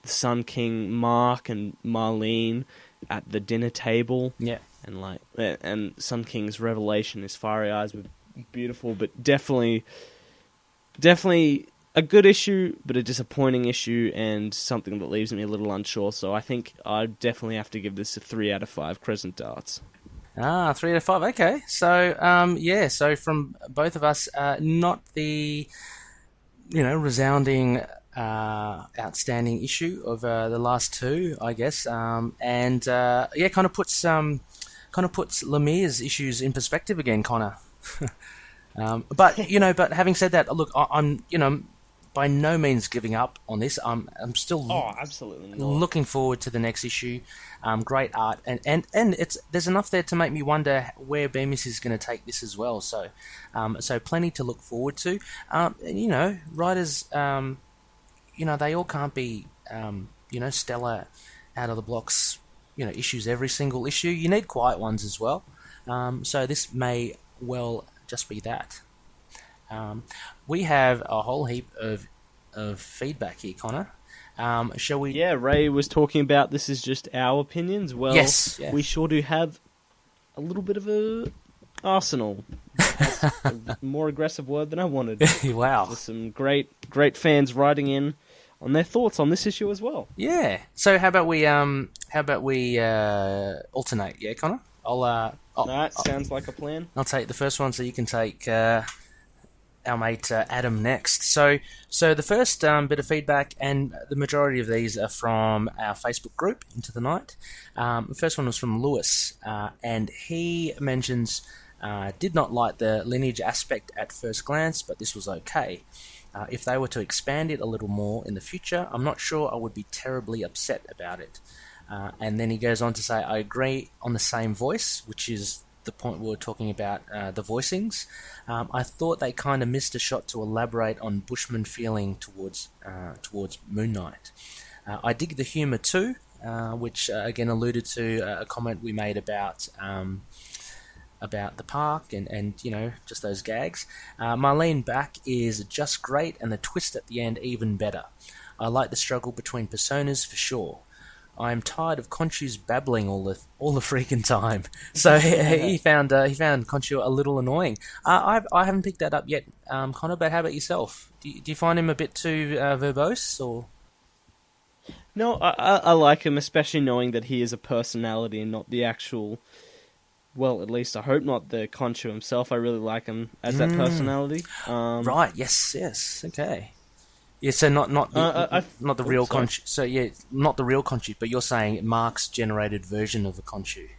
Sun King Mark and Marlene at the dinner table. Yeah. And Sun King's revelation, his fiery eyes were beautiful, but definitely a good issue, but a disappointing issue, and something that leaves me a little unsure. So I think I definitely have to give this a 3 out of 5 crescent darts. 3 out of 5. Okay. So so from both of us, not the resounding outstanding issue of the last two, I guess, kind of puts Lemire's issues in perspective again, Connor. But having said that, look, I'm by no means giving up on this. I'm still absolutely not. Looking forward to the next issue. Great art, and there's enough there to make me wonder where Bemis is going to take this as well. So plenty to look forward to. Writers, they all can't be stellar out of the blocks. Issues every single issue. You need quiet ones as well. So this may well just be that. We have a whole heap of feedback here, Connor. Shall we? Yeah, Ray was talking about this is just our opinions. Well, yes, yeah. We sure do have a little bit of a arsenal. That's a more aggressive word than I wanted. Wow. There's some great fans writing in on their thoughts on this issue as well. Yeah. So how about we alternate? Yeah, Connor. Sounds like a plan. I'll take the first one, so you can take our mate Adam next. So the first bit of feedback, and the majority of these are from our Facebook group, Into the Night. The first one was from Lewis, and he mentions, did not like the lineage aspect at first glance, but this was okay. If they were to expand it a little more in the future, I'm not sure I would be terribly upset about it. And then he goes on to say, I agree on the same voice, which is the point we were talking about, the voicings. I thought they kind of missed a shot to elaborate on Bushman feeling towards Moon Knight. I dig the humour too, which again alluded to a comment we made about the park and just those gags. Marlene back is just great, and the twist at the end even better. I like the struggle between personas for sure. I'm tired of Khonshu's babbling all the freaking time. So he found Khonshu a little annoying. I haven't picked that up yet, Connor. But how about yourself? Do you find him a bit too verbose, or? No, I like him, especially knowing that he is a personality and not the actual. Well, at least I hope not the Khonshu himself. I really like him as that personality. Right. Yes. Okay. Yeah, so not the real Khonshu. So yeah, not the real Khonshu, but you're saying Mark's generated version of the Khonshu.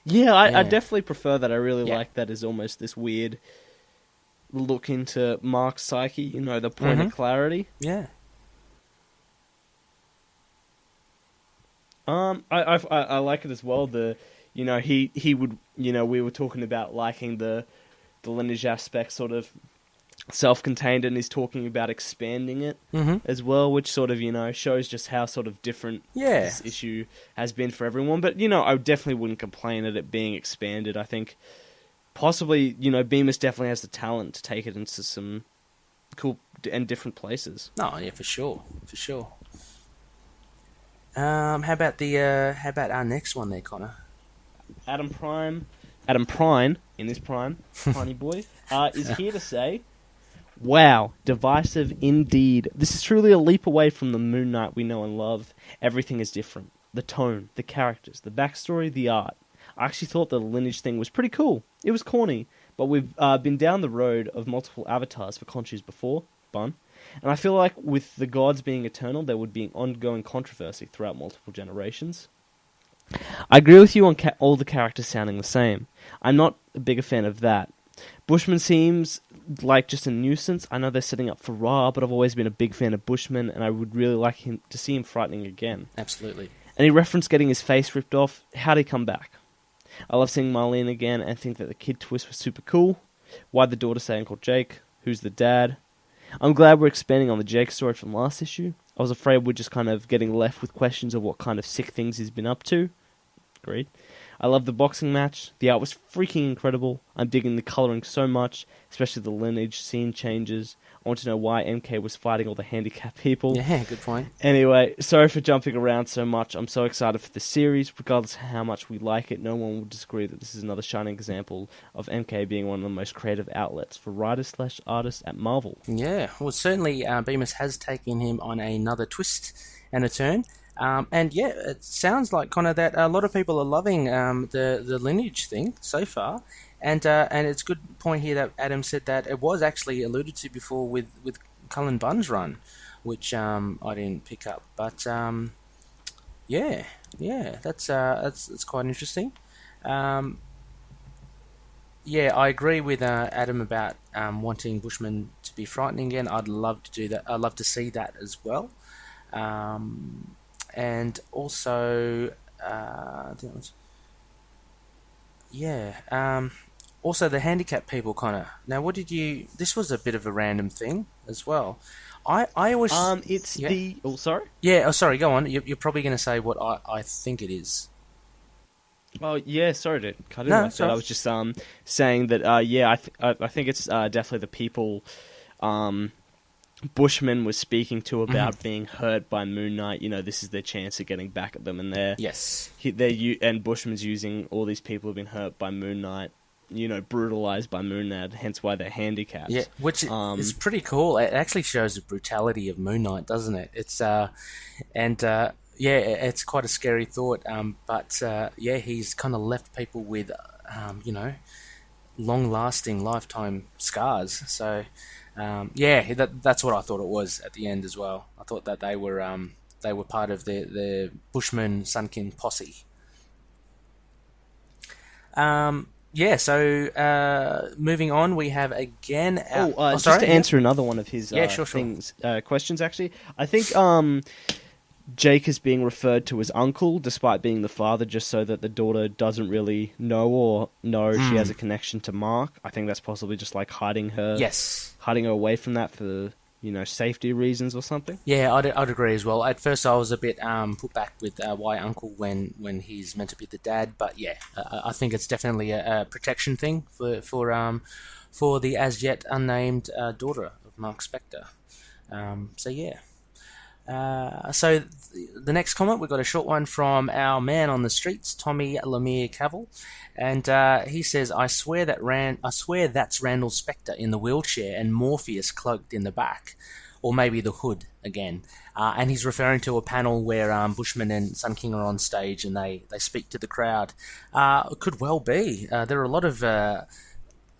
Yeah, I definitely prefer that. I really like that as almost this weird look into Mark's psyche. The point of clarity. Yeah. I like it as well. He would we were talking about liking the lineage aspect sort of self-contained, and he's talking about expanding it as well, which sort of shows just how sort of different this issue has been for everyone. But I definitely wouldn't complain at it being expanded. I think possibly Bemis definitely has the talent to take it into some cool and different places. Oh yeah, for sure. How about our next one there, Connor? Adam Prine in his prime, tiny boy, is here to say, wow, divisive indeed. This is truly a leap away from the Moon Knight we know and love. Everything is different. The tone, the characters, the backstory, the art. I actually thought the lineage thing was pretty cool. It was corny, but we've been down the road of multiple avatars for Khonshus before, Bun, and I feel like with the gods being eternal, there would be an ongoing controversy throughout multiple generations. I agree with you on all the characters sounding the same. I'm not a bigger fan of that. Bushman seems like just a nuisance. I know they're setting up for Ra, but I've always been a big fan of Bushman, and I would really like to see him frightening again. Absolutely. And he referenced getting his face ripped off. How'd he come back? I love seeing Marlene again and think that the kid twist was super cool. Why'd the daughter say Uncle Jake? Who's the dad? I'm glad we're expanding on the Jake story from last issue. I was afraid we're just kind of getting left with questions of what kind of sick things he's been up to. Agreed. I love the boxing match. The art was freaking incredible. I'm digging the colouring so much, especially the lineage scene changes. I want to know why MK was fighting all the handicapped people. Yeah, good point. Anyway, sorry for jumping around so much. I'm so excited for the series. Regardless of how much we like it, no one will disagree that this is another shining example of MK being one of the most creative outlets for writers/artists at Marvel. Yeah, well, certainly Bemis has taken him on another twist and a turn. And yeah, it sounds like, Connor, that a lot of people are loving the lineage thing so far. And it's a good point here that Adam said that it was actually alluded to before with Cullen Bunn's run, which I didn't pick up. But yeah, that's quite interesting. Yeah, I agree with Adam about wanting Bushman to be frightening again. I'd love to do that. I'd love to see that as well. And also, also the handicapped people, Connor. Now, what did you? This was a bit of a random thing as well. I always Oh, sorry. Yeah. Oh, sorry. Go on. You're probably going to say what I think it is. Oh yeah, sorry to cut in. No, I said I was just saying that. I think it's definitely the people. Bushman was speaking to about being hurt by Moon Knight. You know, this is their chance of getting back at them, and and Bushman's using all these people who've been hurt by Moon Knight. You know, brutalized by Moon Knight, hence why they're handicapped. Yeah, which is pretty cool. It actually shows the brutality of Moon Knight, doesn't it? It's it's quite a scary thought. But he's kind of left people with long-lasting, lifetime scars. So. That's what I thought it was at the end as well. I thought that they were part of the Bushman Sun King posse. Moving on, we have again. Just to answer another one of his questions. Actually, I think Jake is being referred to as uncle, despite being the father, just so that the daughter doesn't really know she has a connection to Mark. I think that's possibly just like hiding her away from that for safety reasons or something. Yeah, I'd agree as well. At first, I was a bit put back with why uncle when he's meant to be the dad, but yeah, I think it's definitely a protection thing for the as yet unnamed daughter of Mark Spector. So the next comment, we've got a short one from our man on the streets, Tommy Lemire Kawel, and he says, I swear that's Randall Spector in the wheelchair and Morpheus cloaked in the back, or maybe the hood again. And he's referring to a panel where Bushman and Sun King are on stage and they speak to the crowd. It could well be. There are a lot of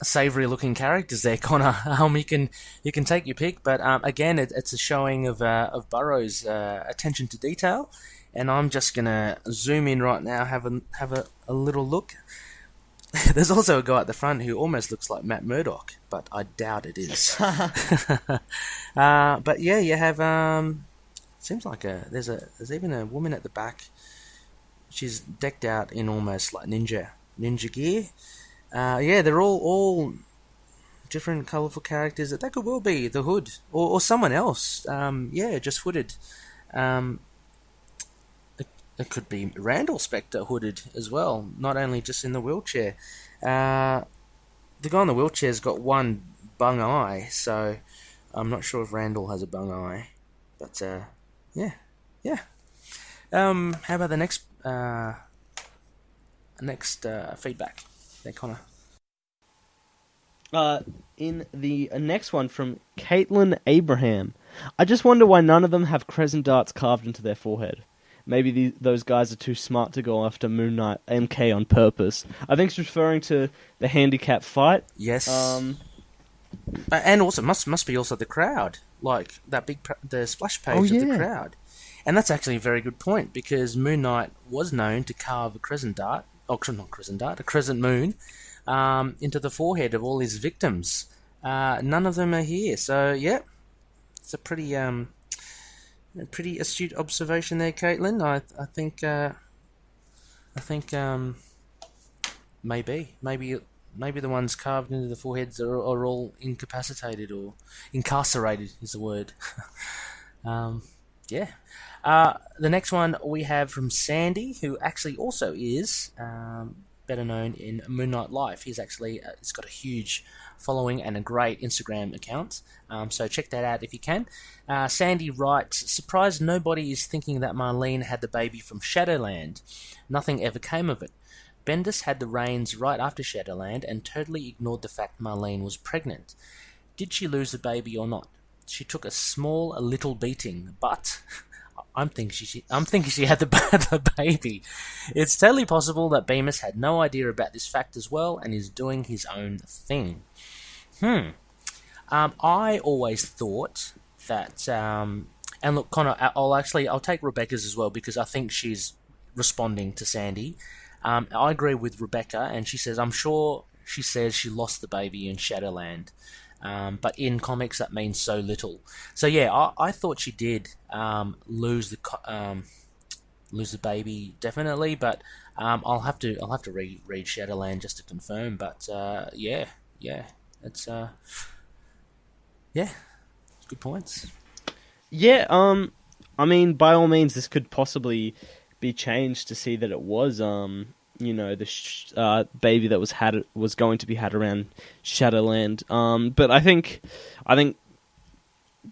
savoury looking characters there, Connor. You can take your pick, but again, it's a showing of Burroughs' attention to detail, and I'm just gonna zoom in right now, have a little look. There's also a guy at the front who almost looks like Matt Murdock, but I doubt it is. But yeah, you have seems like there's even a woman at the back. She's decked out in almost like ninja gear. They're all different colourful characters. That could well be the Hood or someone else. Just hooded. It could be Randall Spector hooded as well, not only just in the wheelchair. The guy in the wheelchair's got one bung eye, so I'm not sure if Randall has a bung eye. But yeah. How about the next feedback? There, Connor. In the next one from Caitlin Abraham. I just wonder why none of them have crescent darts carved into their forehead. maybe those guys are too smart to go after Moon Knight MK on purpose. I think it's referring to the handicap fight. Yes. And also must be also the crowd, like that the splash page of the crowd, and that's actually a very good point because Moon Knight was known to carve a crescent moon, into the forehead of all his victims. None of them are here, so yeah, it's a pretty astute observation there, Caitlin. I think maybe the ones carved into the foreheads are all incapacitated or incarcerated is the word. Yeah. The next one we have from Sandy, who actually also is better known in Moon Knight Life. He's actually he's got a huge following and a great Instagram account, so check that out if you can. Sandy writes, surprised nobody is thinking that Marlene had the baby from Shadowland. Nothing ever came of it. Bendis had the reins right after Shadowland and totally ignored the fact Marlene was pregnant. Did she lose the baby or not? She took a little beating, but I'm thinking she had the baby. It's totally possible that Bemis had no idea about this fact as well and is doing his own thing. I always thought that, and look, Connor, I'll take Rebecca's as well because I think she's responding to Sandy. I agree with Rebecca, and she says, I'm sure she says she lost the baby in Shadowland. But in comics that means so little. So yeah, I thought she did lose the baby definitely, but I'll have to read Shadowland just to confirm. But yeah, it's good points. Yeah, I mean, by all means, this could possibly be changed to see that it was the baby that was going to be had around Shadowland. But I think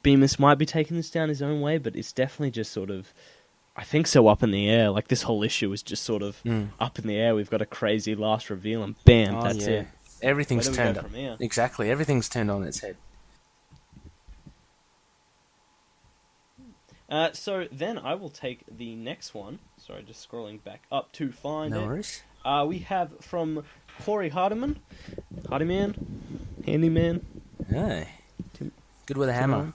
Bemis might be taking this down his own way, but it's definitely just sort of, I think, so up in the air. Like, this whole issue is just sort of up in the air. We've got a crazy last reveal, and bam, that's it. Everything's turned up. Exactly, everything's turned on its head. So then I will take the next one. Sorry, just scrolling back up to find it. No worries. We have from Corey Handyman. Hey, good with a hammer.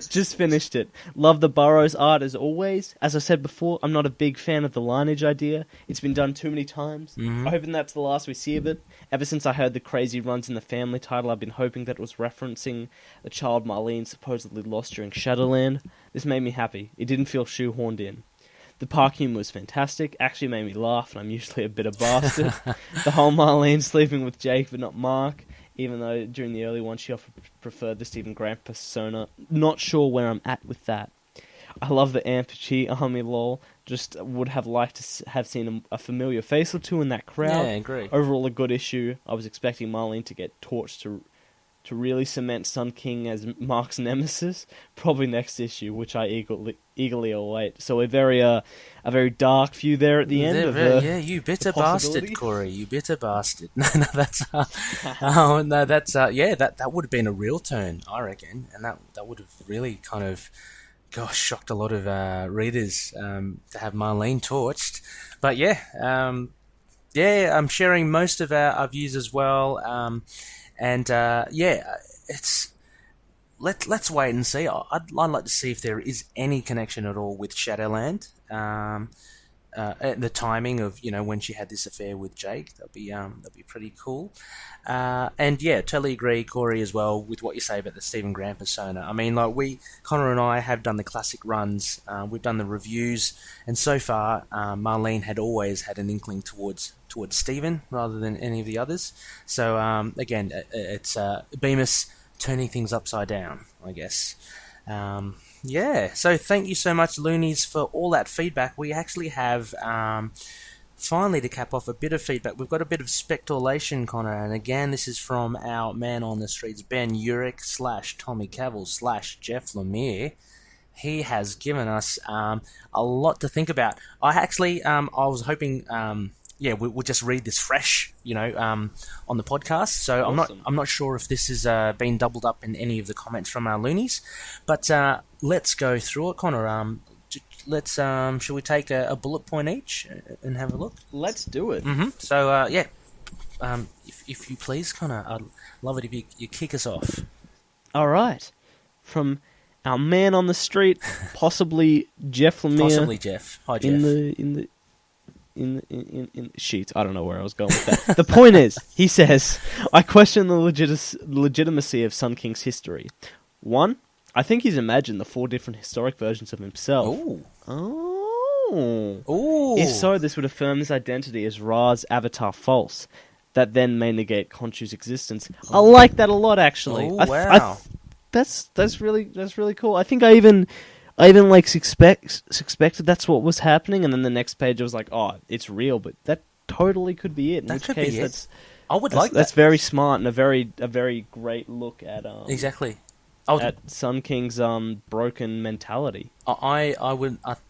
Just finished it. Love the Burrows art as always. As I said before, I'm not a big fan of the lineage idea. It's been done too many times. I'm hoping that's the last we see of it. Ever since I heard the crazy runs in the family title, I've been hoping that it was referencing the child Marlene supposedly lost during Shadowland. This made me happy. It didn't feel shoehorned in. The park humor was fantastic, actually made me laugh, and I'm usually a bitter bastard. The whole Marlene sleeping with Jake but not Mark, even though during the early one she often preferred the Stephen Grant persona. Not sure where I'm at with that. I love the Amphichi army lol. Just would have liked to have seen a familiar face or two in that crowd. Yeah, I agree. Overall a good issue. I was expecting Marlene to get torched to really cement Sun King as Mark's nemesis. Probably next issue, which I eagerly await. So a very dark view there at the end of you bitter bastard, Corey. You bitter bastard. That would have been a real turn, I reckon, and that would have really kind of, shocked a lot of readers to have Marlene torched. But I'm sharing most of our views as well. It's let's wait and see. I'd like to see if there is any connection at all with Shadowland. The timing of when she had this affair with Jake, that'd be pretty cool. Totally agree, Corey, as well with what you say about the Stephen Grant persona. I mean, like Connor and I have done the classic runs, we've done the reviews, and so far Marlene had always had an inkling towards Stephen rather than any of the others. So again, it's Bemis turning things upside down, I guess. So thank you so much, Loonies, for all that feedback. We actually have, finally, to cap off a bit of feedback, we've got a bit of speculation, Connor, and again, this is from our man on the streets, Ben Urich / Tommy Cawel / Jeff Lemire. He has given us a lot to think about. I was hoping we'll just read this fresh, on the podcast. So Awesome. I'm not sure if this has been doubled up in any of the comments from our Loonies, but let's go through it, Connor. Let's shall we take a bullet point each and have a look? Let's do it. Mm-hmm. So if you please, Connor, I'd love it if you kick us off. All right, from our man on the street, possibly Jeff Lemire. Possibly Jeff. Hi, Jeff. In the sheets. I don't know where I was going with that. The point is, he says, I question the legitimacy of Sun King's history. 1, I think he's imagined the 4 different historic versions of himself. Ooh. Oh. Ooh. If so, this would affirm his identity as Ra's avatar false. That then may negate Khonshu's existence. I like that a lot, actually. Oh, wow. That's really cool. I think I even like suspected that's what was happening, and then the next page I was like, oh, it's real, but that totally could be it. In That which could case, be it. that's I would like that. That's very smart and a very great look at Exactly. at Sun King's broken mentality. I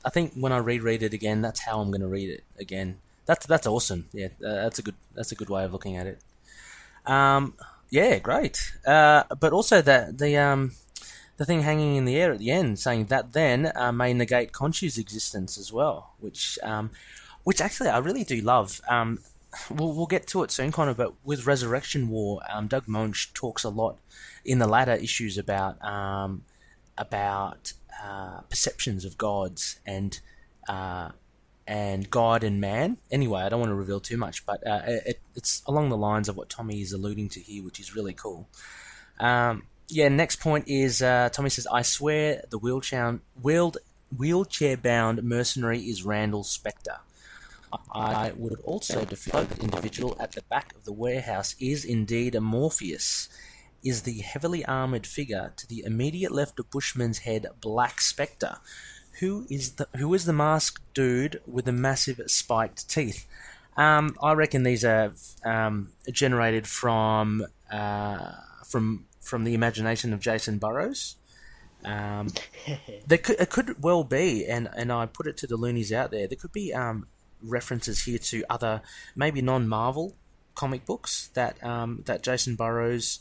think when I reread it again, that's how I'm going to read it again. That's awesome. Yeah, that's a good way of looking at it. Yeah, great. But also the thing hanging in the air at the end, saying that then may negate Khonshu's existence as well, which actually I really do love. We'll get to it soon, Connor, but with Resurrection War, Doug Monch talks a lot in the latter issues about perceptions of gods and God and man. Anyway, I don't want to reveal too much, but it's along the lines of what Tommy is alluding to here, which is really cool. Next point is Tommy says, I swear the wheelchair-bound mercenary is Randall Spectre. I would also defy the individual at the back of the warehouse is indeed a Morpheus, is the heavily armoured figure to the immediate left of Bushman's head, Black Spectre. Who is the masked dude with the massive spiked teeth? I reckon these are generated from the imagination of Jason Burrows. It could well be, and I put it to the Loonies out there. There could be references here to other, maybe non-Marvel comic books that Jason Burrows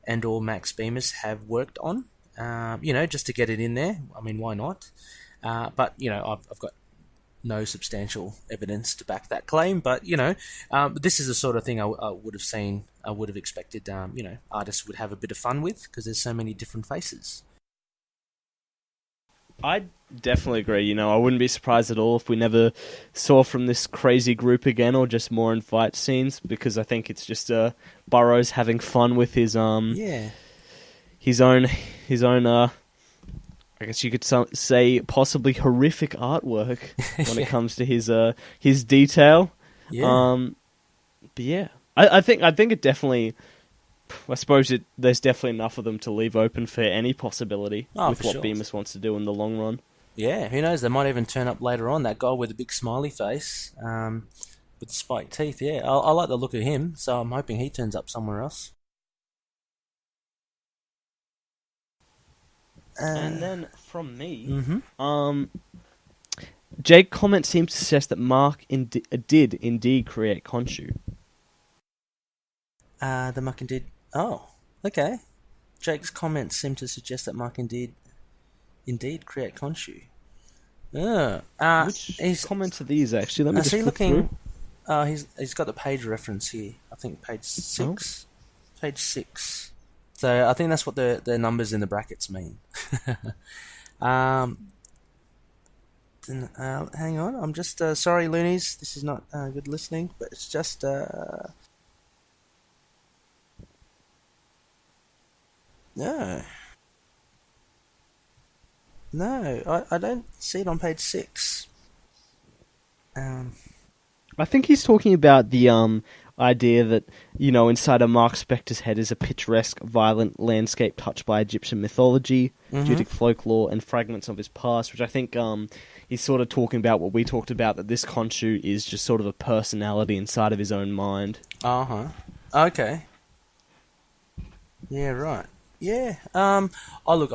and or Max Bemis have worked on. Just to get it in there. I mean, why not? But I've got no substantial evidence to back that claim. But this is the sort of thing I would have seen. I would have expected. Artists would have a bit of fun with because there's so many different faces. I definitely agree. I wouldn't be surprised at all if we never saw from this crazy group again, or just more in fight scenes, because I think it's just Burrows having fun with his his own I guess you could say possibly horrific artwork when it comes to his detail. Yeah. But yeah, I think it definitely. I suppose there's definitely enough of them to leave open for any possibility with what Bemis wants to do in the long run. Yeah, who knows? They might even turn up later on. That guy with the big smiley face, with the spiked teeth. Yeah, I like the look of him, so I'm hoping he turns up somewhere else. And then from me, Mm-hmm. Jake comment seems to suggest that Mark did indeed create Khonshu. The Mark indeed. Oh, okay. Jake's comments seem to suggest that Mark indeed create Khonshu. Which comments are these actually? Let me just look looking. through. He's got the page reference here. I think page 6. Oh. Page 6. So I think that's what the numbers in the brackets mean. Then, hang on, I'm just sorry, Loonies. This is not good listening, but it's just. No, I don't see it on page 6. I think he's talking about the idea that, inside of Mark Spector's head is a picturesque, violent landscape touched by Egyptian mythology, Judic folklore, and fragments of his past, which I think he's sort of talking about what we talked about, that this Khonshu is just sort of a personality inside of his own mind. Uh-huh. Okay. Yeah, right. Yeah. Oh, look,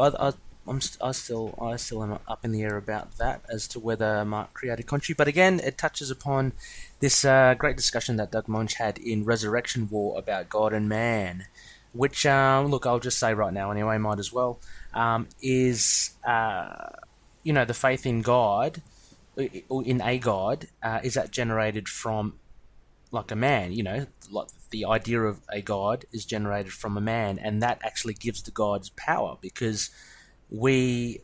I still am up in the air about that as to whether Mark created Khonshu. But again, it touches upon this great discussion that Doug Monch had in Resurrection War about God and man, which look, I'll just say right now anyway, might as well, is the faith in God, in a God, is that generated from like a man, like the idea of a god is generated from a man, and that actually gives the gods power because we,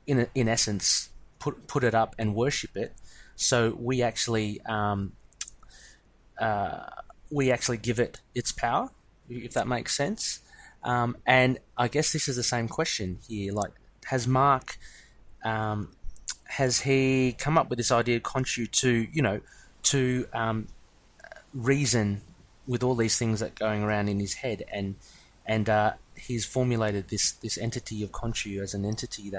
in essence, put it up and worship it. So we actually give it its power, if that makes sense. And I guess this is the same question here. Like, has Mark, has he come up with this idea of Khonshu to reason with all these things that are going around in his head, and he's formulated this entity of Khonshu as an entity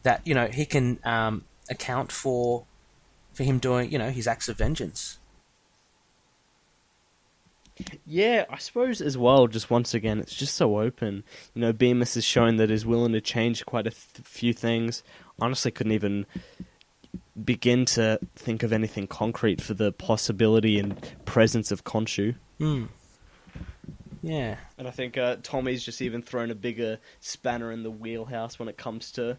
that he can account for him doing his acts of vengeance. Yeah, I suppose as well, just once again, it's just so open. Bemis has shown that he's willing to change quite a few things. Honestly, couldn't even begin to think of anything concrete for the possibility and presence of Khonshu. Yeah. And I think Tommy's just even thrown a bigger spanner in the wheelhouse when it comes to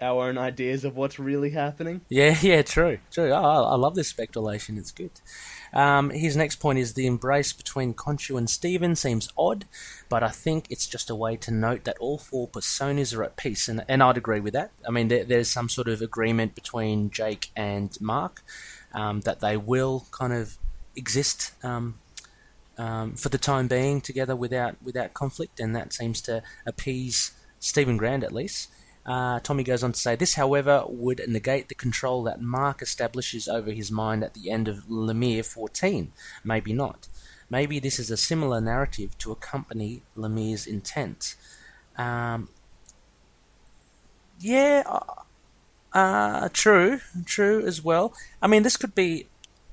our own ideas of what's really happening. Yeah, true. I love this speculation. It's good. His next point is the embrace between Khonshu and Stephen seems odd, but I think it's just a way to note that all four personas are at peace, and I'd agree with that. I mean, there's some sort of agreement between Jake and Mark that they will kind of exist for the time being together without conflict, and that seems to appease Stephen Grant at least. Tommy goes on to say, this, however, would negate the control that Mark establishes over his mind at the end of Lemire 14. Maybe not. Maybe this is a similar narrative to accompany Lemire's intent. True as well. I mean, this could be,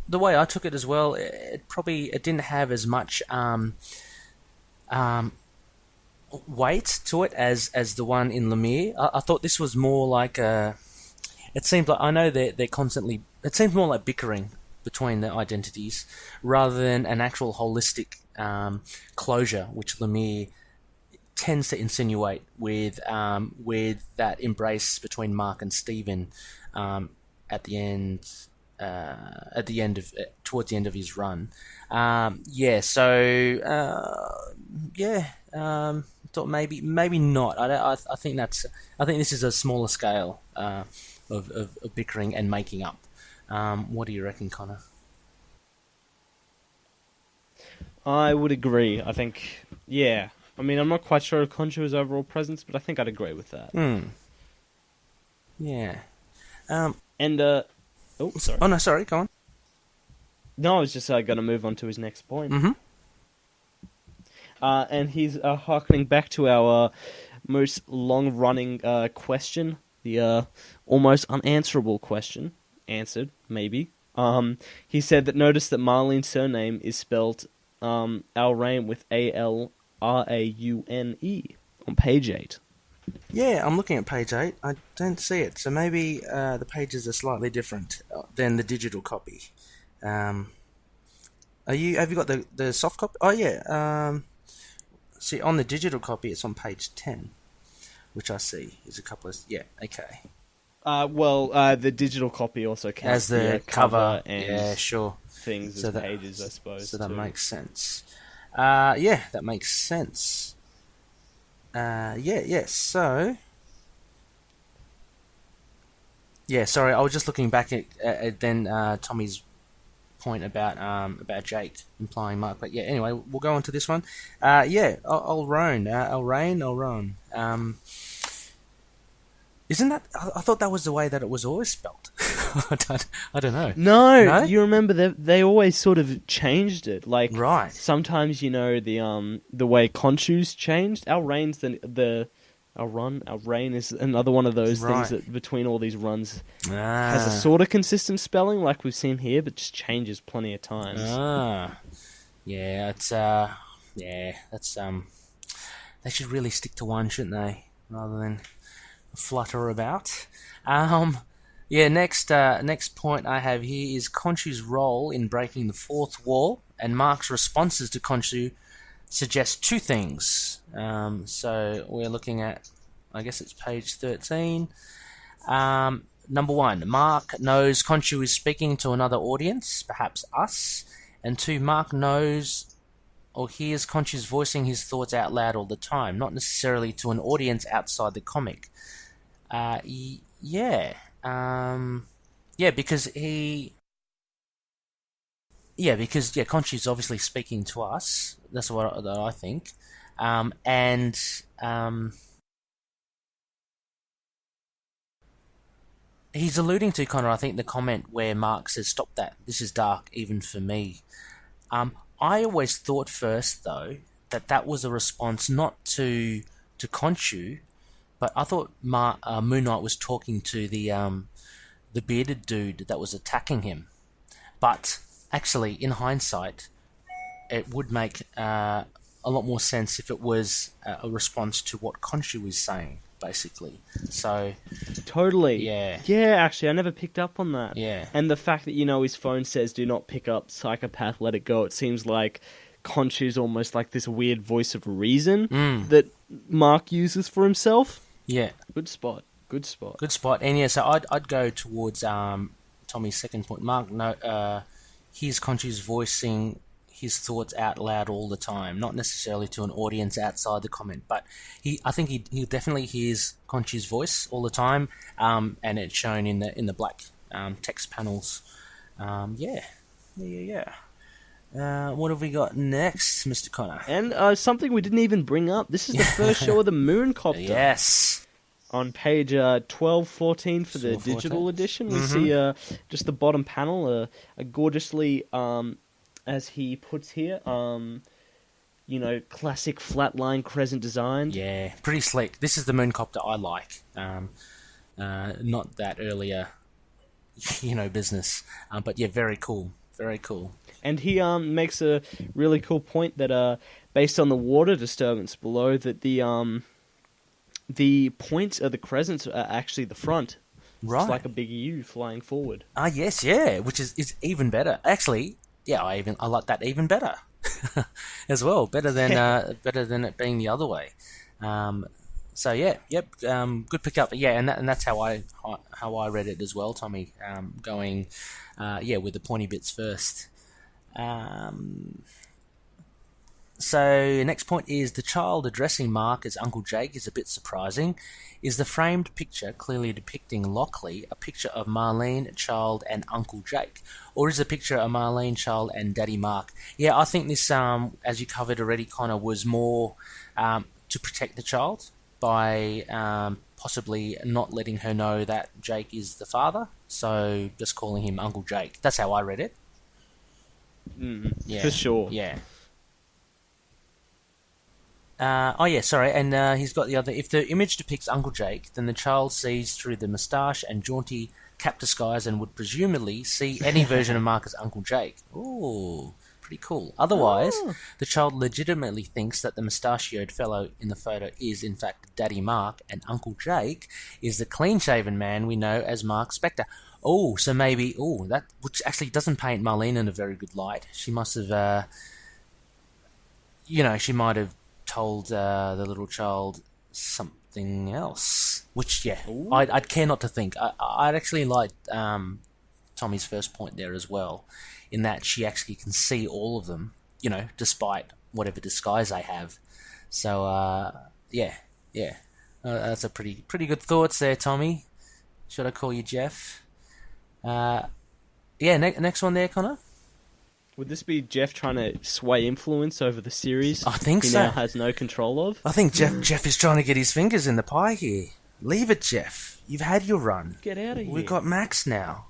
the way I took it as well, it didn't have as much weight to it as the one in Lemire. I thought this was more like it seemed like, I know they're constantly, it seems more like bickering between the identities rather than an actual holistic closure, which Lemire tends to insinuate with that embrace between Mark and Stephen towards the end of his run. Thought maybe not. I think this is a smaller scale of bickering and making up. What do you reckon, Connor? I would agree. I think, yeah. I mean, I'm not quite sure of Khonshu's overall presence, but I think I'd agree with that. Yeah. Sorry. Oh no, sorry. Go on. No, I was just going to move on to his next point. Mm-hmm. And he's harkening back to our most long-running question, the almost unanswerable question. Answered, maybe. He said that notice that Marlene's surname is spelled Alraune with Alraune on page 8. Yeah, I'm looking at page 8. I don't see it, so maybe the pages are slightly different than the digital copy. Have you got the soft copy? Oh yeah. See, on the digital copy, it's on page 10, which I see is a couple of... Yeah, okay. The digital copy also counts as the cover and things as pages, I suppose. So that makes sense. That makes sense. So... Yeah, sorry, I was just looking back at Tommy's point about Jake implying Mark, but yeah, anyway, we'll go on to this one. Alraune. Isn't that? I thought that was the way that it was always spelt. I don't know. No, you remember they always sort of changed it. Like, right. Sometimes the way Khonshu's changed. Alraune's Alraune is another one of those things that between all these runs has a sort of consistent spelling, like we've seen here, but just changes plenty of times. That's They should really stick to one, shouldn't they? Rather than flutter about. Next point I have here is Khonshu's role in breaking the fourth wall, and Mark's responses to Khonshu suggest two things. So we're looking at, I guess it's page 13. Number one, Mark knows Khonshu is speaking to another audience, perhaps us. And two, Mark knows or hears Khonshu's voicing his thoughts out loud all the time, not necessarily to an audience outside the comic. Because Khonshu's obviously speaking to us. That's what I think. He's alluding to, Connor, I think, the comment where Mark says, "Stop that. This is dark, even for me." I always thought first, though, that was a response not to Khonshu, but I thought Moon Knight was talking to the bearded dude that was attacking him. But actually, in hindsight, it would make a lot more sense if it was a response to what Khonshu is saying, basically. So totally. Yeah. Yeah, actually, I never picked up on that. Yeah. And the fact that, his phone says, "Do not pick up, psychopath, let it go," it seems like Khonshu's almost like this weird voice of reason that Mark uses for himself. Yeah. Good spot. And yeah, so I'd go towards Tommy's second point. Mark hears Khonshu's voicing his thoughts out loud all the time, not necessarily to an audience outside the comment, but I think he definitely hears Khonshu's voice all the time, and it's shown in the black text panels. What have we got next, Mr. Connor? And something we didn't even bring up. This is the first show of the Mooncopter. Yes. On page 1214 for the 1214. digital edition, we see just the bottom panel, a gorgeously, as he puts here, classic flatline crescent design. Yeah, pretty slick. This is the Mooncopter I like. Not that earlier, business. But yeah, very cool. Very cool. And he makes a really cool point that, based on the water disturbance below, that the points of the crescents are actually the front. Right. It's like a big U flying forward. Yes, yeah, which is even better. Actually, yeah, I like that even better as well. Better than it being the other way. So yeah, yep, good pickup. Yeah, and that's how I read it as well, Tommy. Going, with the pointy bits first. So next point is the child addressing Mark as Uncle Jake is a bit surprising. Is the framed picture clearly depicting Lockley a picture of Marlene, Child, and Uncle Jake? Or is the picture of Marlene, Child, and Daddy Mark? Yeah, I think this, as you covered already, Connor, was more to protect the child by possibly not letting her know that Jake is the father, so just calling him Uncle Jake. That's how I read it. Yeah. For sure. Yeah. And he's got the other. If the image depicts Uncle Jake, then the child sees through the moustache and jaunty cap disguise and would presumably see any version of Mark as Uncle Jake. Ooh, pretty cool. Otherwise, the child legitimately thinks that the mustachioed fellow in the photo is, in fact, Daddy Mark, and Uncle Jake is the clean-shaven man we know as Mark Spector. Oh, so maybe... that... Which actually doesn't paint Marlene in a very good light. She must have... she might have told the little child something else. Which, yeah, I'd care not to think. I'd actually like Tommy's first point there as well, in that she actually can see all of them, despite whatever disguise they have. So, that's a pretty good thoughts there, Tommy. Should I call you Jeff? Next one there, Connor. Would this be Jeff trying to sway influence over the series? I think he so. Now has no control of? I think Jeff is trying to get his fingers in the pie here. Leave it, Jeff. You've had your run. Get out of here. We've got Max now.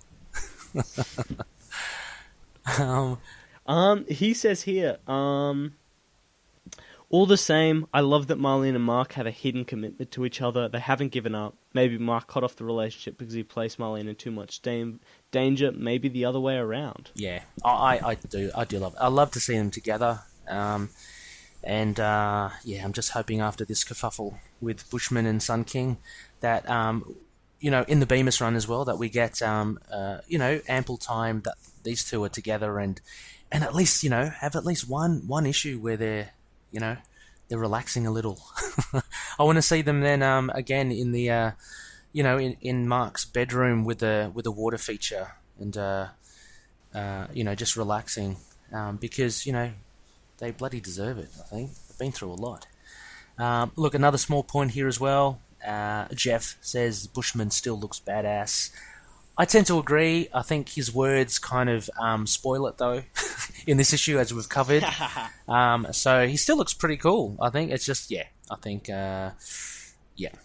He says here, all the same, I love that Marlene and Mark have a hidden commitment to each other. They haven't given up. Maybe Mark cut off the relationship because he placed Marlene in too much danger. Maybe the other way around. Yeah, I do love it. I love to see them together. And I'm just hoping after this kerfuffle with Bushman and Sun King that in the Bemis run as well, that we get ample time that these two are together and at least have at least one issue where they're relaxing a little. I want to see them then again in the in Mark's bedroom with the water feature and just relaxing because they bloody deserve it. I think they've been through a lot. Look, another small point here as well. Jeff says Bushman still looks badass. I tend to agree. I think his words kind of spoil it, though, in this issue, as we've covered. So he still looks pretty cool. I think it's just,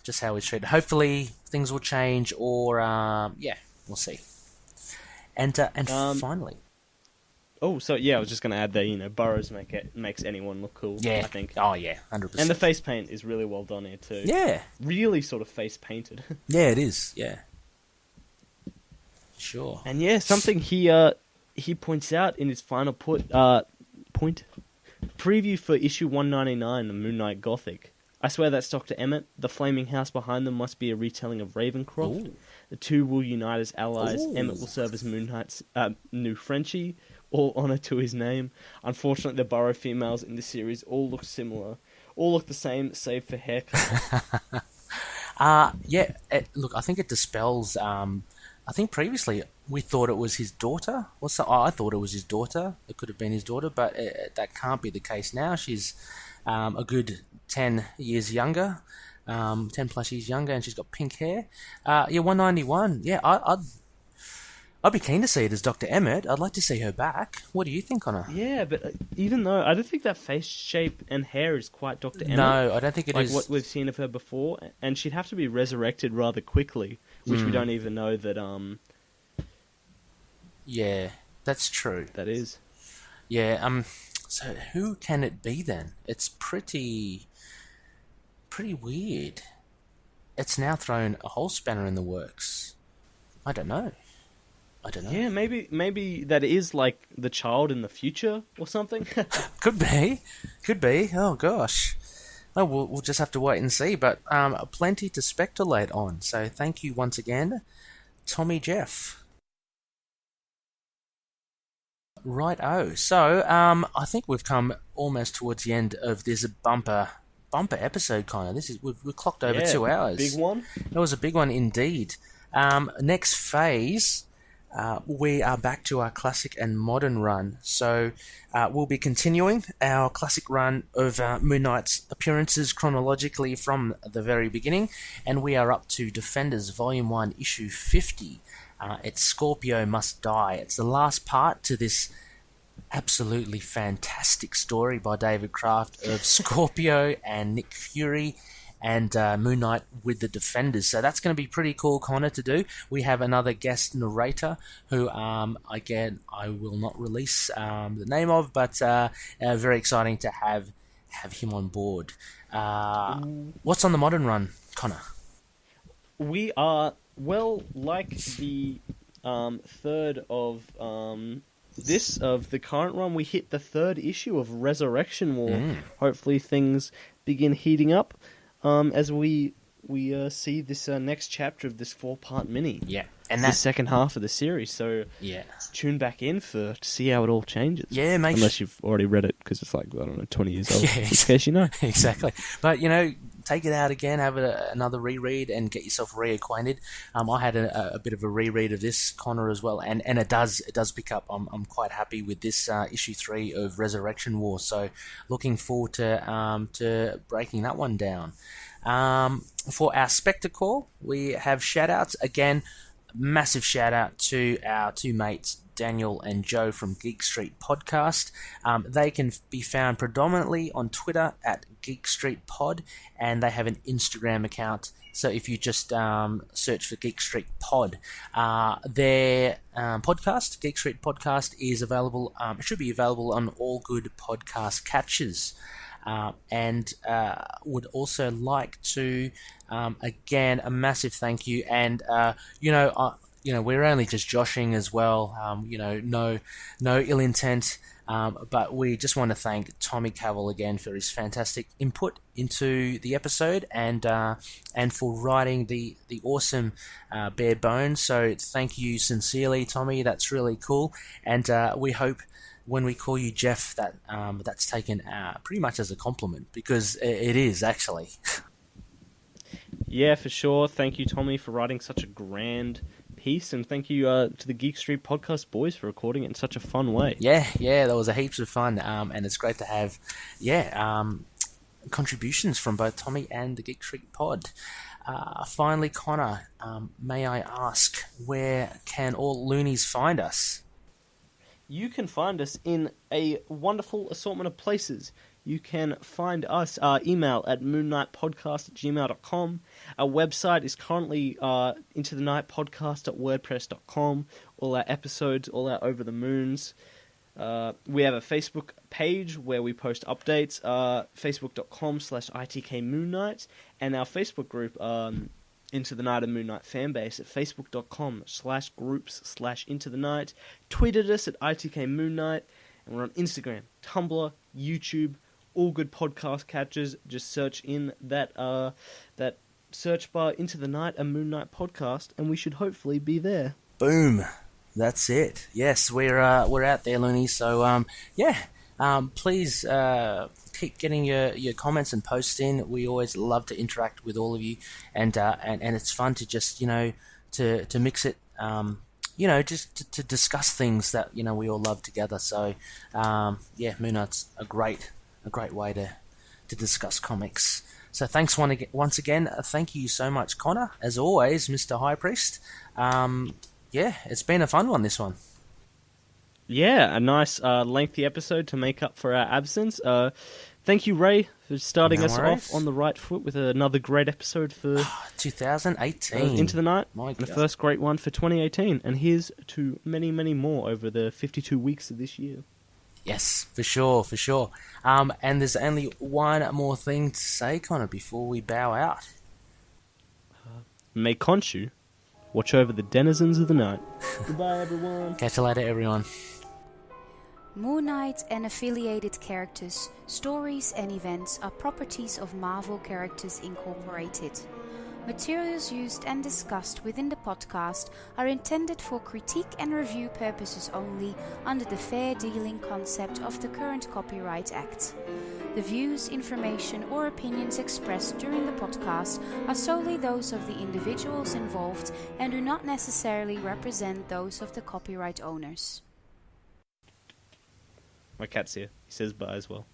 just how he's treated. Hopefully things will change, or, we'll see. And finally... Oh, so I was just going to add that, Burrows makes anyone look cool, yeah. I think. Oh, yeah, 100%. And the face paint is really well done here, too. Yeah. Really sort of face painted. Yeah, it is, yeah. Sure. And something he points out in his final point, preview for issue 199, the Moon Knight Gothic. I swear that's Dr. Emmett. The flaming house behind them must be a retelling of Ravencroft. Ooh. The two will unite as allies. Ooh. Emmett will serve as Moon Knight's new Frenchie. All honour to his name. Unfortunately, the Burrow females in this series all look similar. All look the same, save for haircut. Look, I think it dispels... I think previously we thought it was his daughter. I thought it was his daughter. It could have been his daughter, but that can't be the case now. She's a good 10 years younger, 10 plus years younger, and she's got pink hair. 191. Yeah, I'd be keen to see it as Dr. Emmett. I'd like to see her back. What do you think, Connor? Yeah, but even though I don't think that face shape and hair is quite Dr. Emmett. No, I don't think it is. Like what we've seen of her before, and she'd have to be resurrected rather quickly, which we don't even know that. Yeah, that's true. That is. Yeah. So who can it be then? It's pretty weird. It's now thrown a whole spanner in the works. I don't know. Yeah, maybe that is like the child in the future or something. Could be. Oh gosh. Oh, we'll just have to wait and see. But plenty to speculate on. So thank you once again, Tommy Jeff. Right-o. So I think we've come almost towards the end of this bumper episode, Connor. We've clocked over 2 hours. Big one. It was a big one indeed. Next phase. We are back to our classic and modern run. So we'll be continuing our classic run of Moon Knight's appearances chronologically from the very beginning, and we are up to Defenders Volume 1, Issue 50. It's Scorpio Must Die. It's the last part to this absolutely fantastic story by David Kraft of Scorpio and Nick Fury and Moon Knight with the Defenders. So that's going to be pretty cool, Connor, to do. We have another guest narrator who, again, I will not release the name of, but very exciting to have him on board. What's on the modern run, Connor? We are, like the third of the current run, we hit the third issue of Resurrection War. Hopefully things begin heating up. As we see this next chapter of this 4-part mini. Yeah. And that's the second half of the series, so tune back in to see how it all changes. Yeah, unless you've already read it, because it's 20 years old, in case you know. Exactly. But, take it out again, have another reread, and get yourself reacquainted. I had a bit of a reread of this, Connor, as well, and it does pick up. I'm quite happy with this issue 3 of Resurrection War, so looking forward to breaking that one down. For our spectacle, we have shout-outs. Again, massive shout-out to our two mates, Daniel and Joe from Geek Street Podcast. They can be found predominantly on Twitter at Geek Street Pod, and they have an Instagram account. So if you just search for Geek Street Pod, their podcast, Geek Street Podcast, is available. It should be available on all good podcast catchers. And would also like to again a massive thank you, and we're only just joshing as well. No ill intent. But we just want to thank Tommy Kawel again for his fantastic input into the episode and for writing the awesome Bare Bones. So thank you sincerely, Tommy. That's really cool. And we hope when we call you Jeff that that's taken pretty much as a compliment, because it is actually. Yeah, for sure. Thank you, Tommy, for writing such a grand piece, and thank you to the Geek Street Podcast boys for recording it in such a fun way. Yeah, that was a heaps of fun, and it's great to have, contributions from both Tommy and the Geek Street Pod. Finally, Connor, may I ask, where can all Loonies find us? You can find us in a wonderful assortment of places. You can find us, email at moonknightpodcast@gmail.com. Our website is currently intothenightpodcast.wordpress.com. All our episodes, all our Over the Moons. We have a Facebook page where we post updates, facebook.com/ITKMoonKnight, and our Facebook group, Into the Night and Moon Knight fanbase at facebook.com/groups/Into the Night. Tweeted us at ITK Moon Knight, and we're on Instagram, Tumblr, YouTube, all good podcast catchers. Just search in that search bar, Into the Night and Moon Knight podcast, and we should hopefully be there. Boom. That's it. Yes, we're out there, Loonies. So please keep getting your comments and posts in. We always love to interact with all of you, and it's fun to just to mix it. Just to discuss things that we all love together. So Moon Knight's a great way to discuss comics. So thanks once again. Thank you so much, Connor. As always, Mr. High Priest. It's been a fun one, this one. Yeah, a nice lengthy episode to make up for our absence. Thank you, Ray, for starting us off on the right foot with another great episode for 2018. Into the Night. My and God. the first great one for 2018. And here's to many, many more over the 52 weeks of this year. Yes, for sure. And there's only one more thing to say, Connor, before we bow out. May Khonshu watch over the denizens of the night. Goodbye, everyone. Catch you later, everyone. Moon Knight and affiliated characters, stories and events are properties of Marvel Characters Incorporated. Materials used and discussed within the podcast are intended for critique and review purposes only under the fair dealing concept of the current Copyright Act. The views, information or opinions expressed during the podcast are solely those of the individuals involved and do not necessarily represent those of the copyright owners. My cat's here. He says bye as well.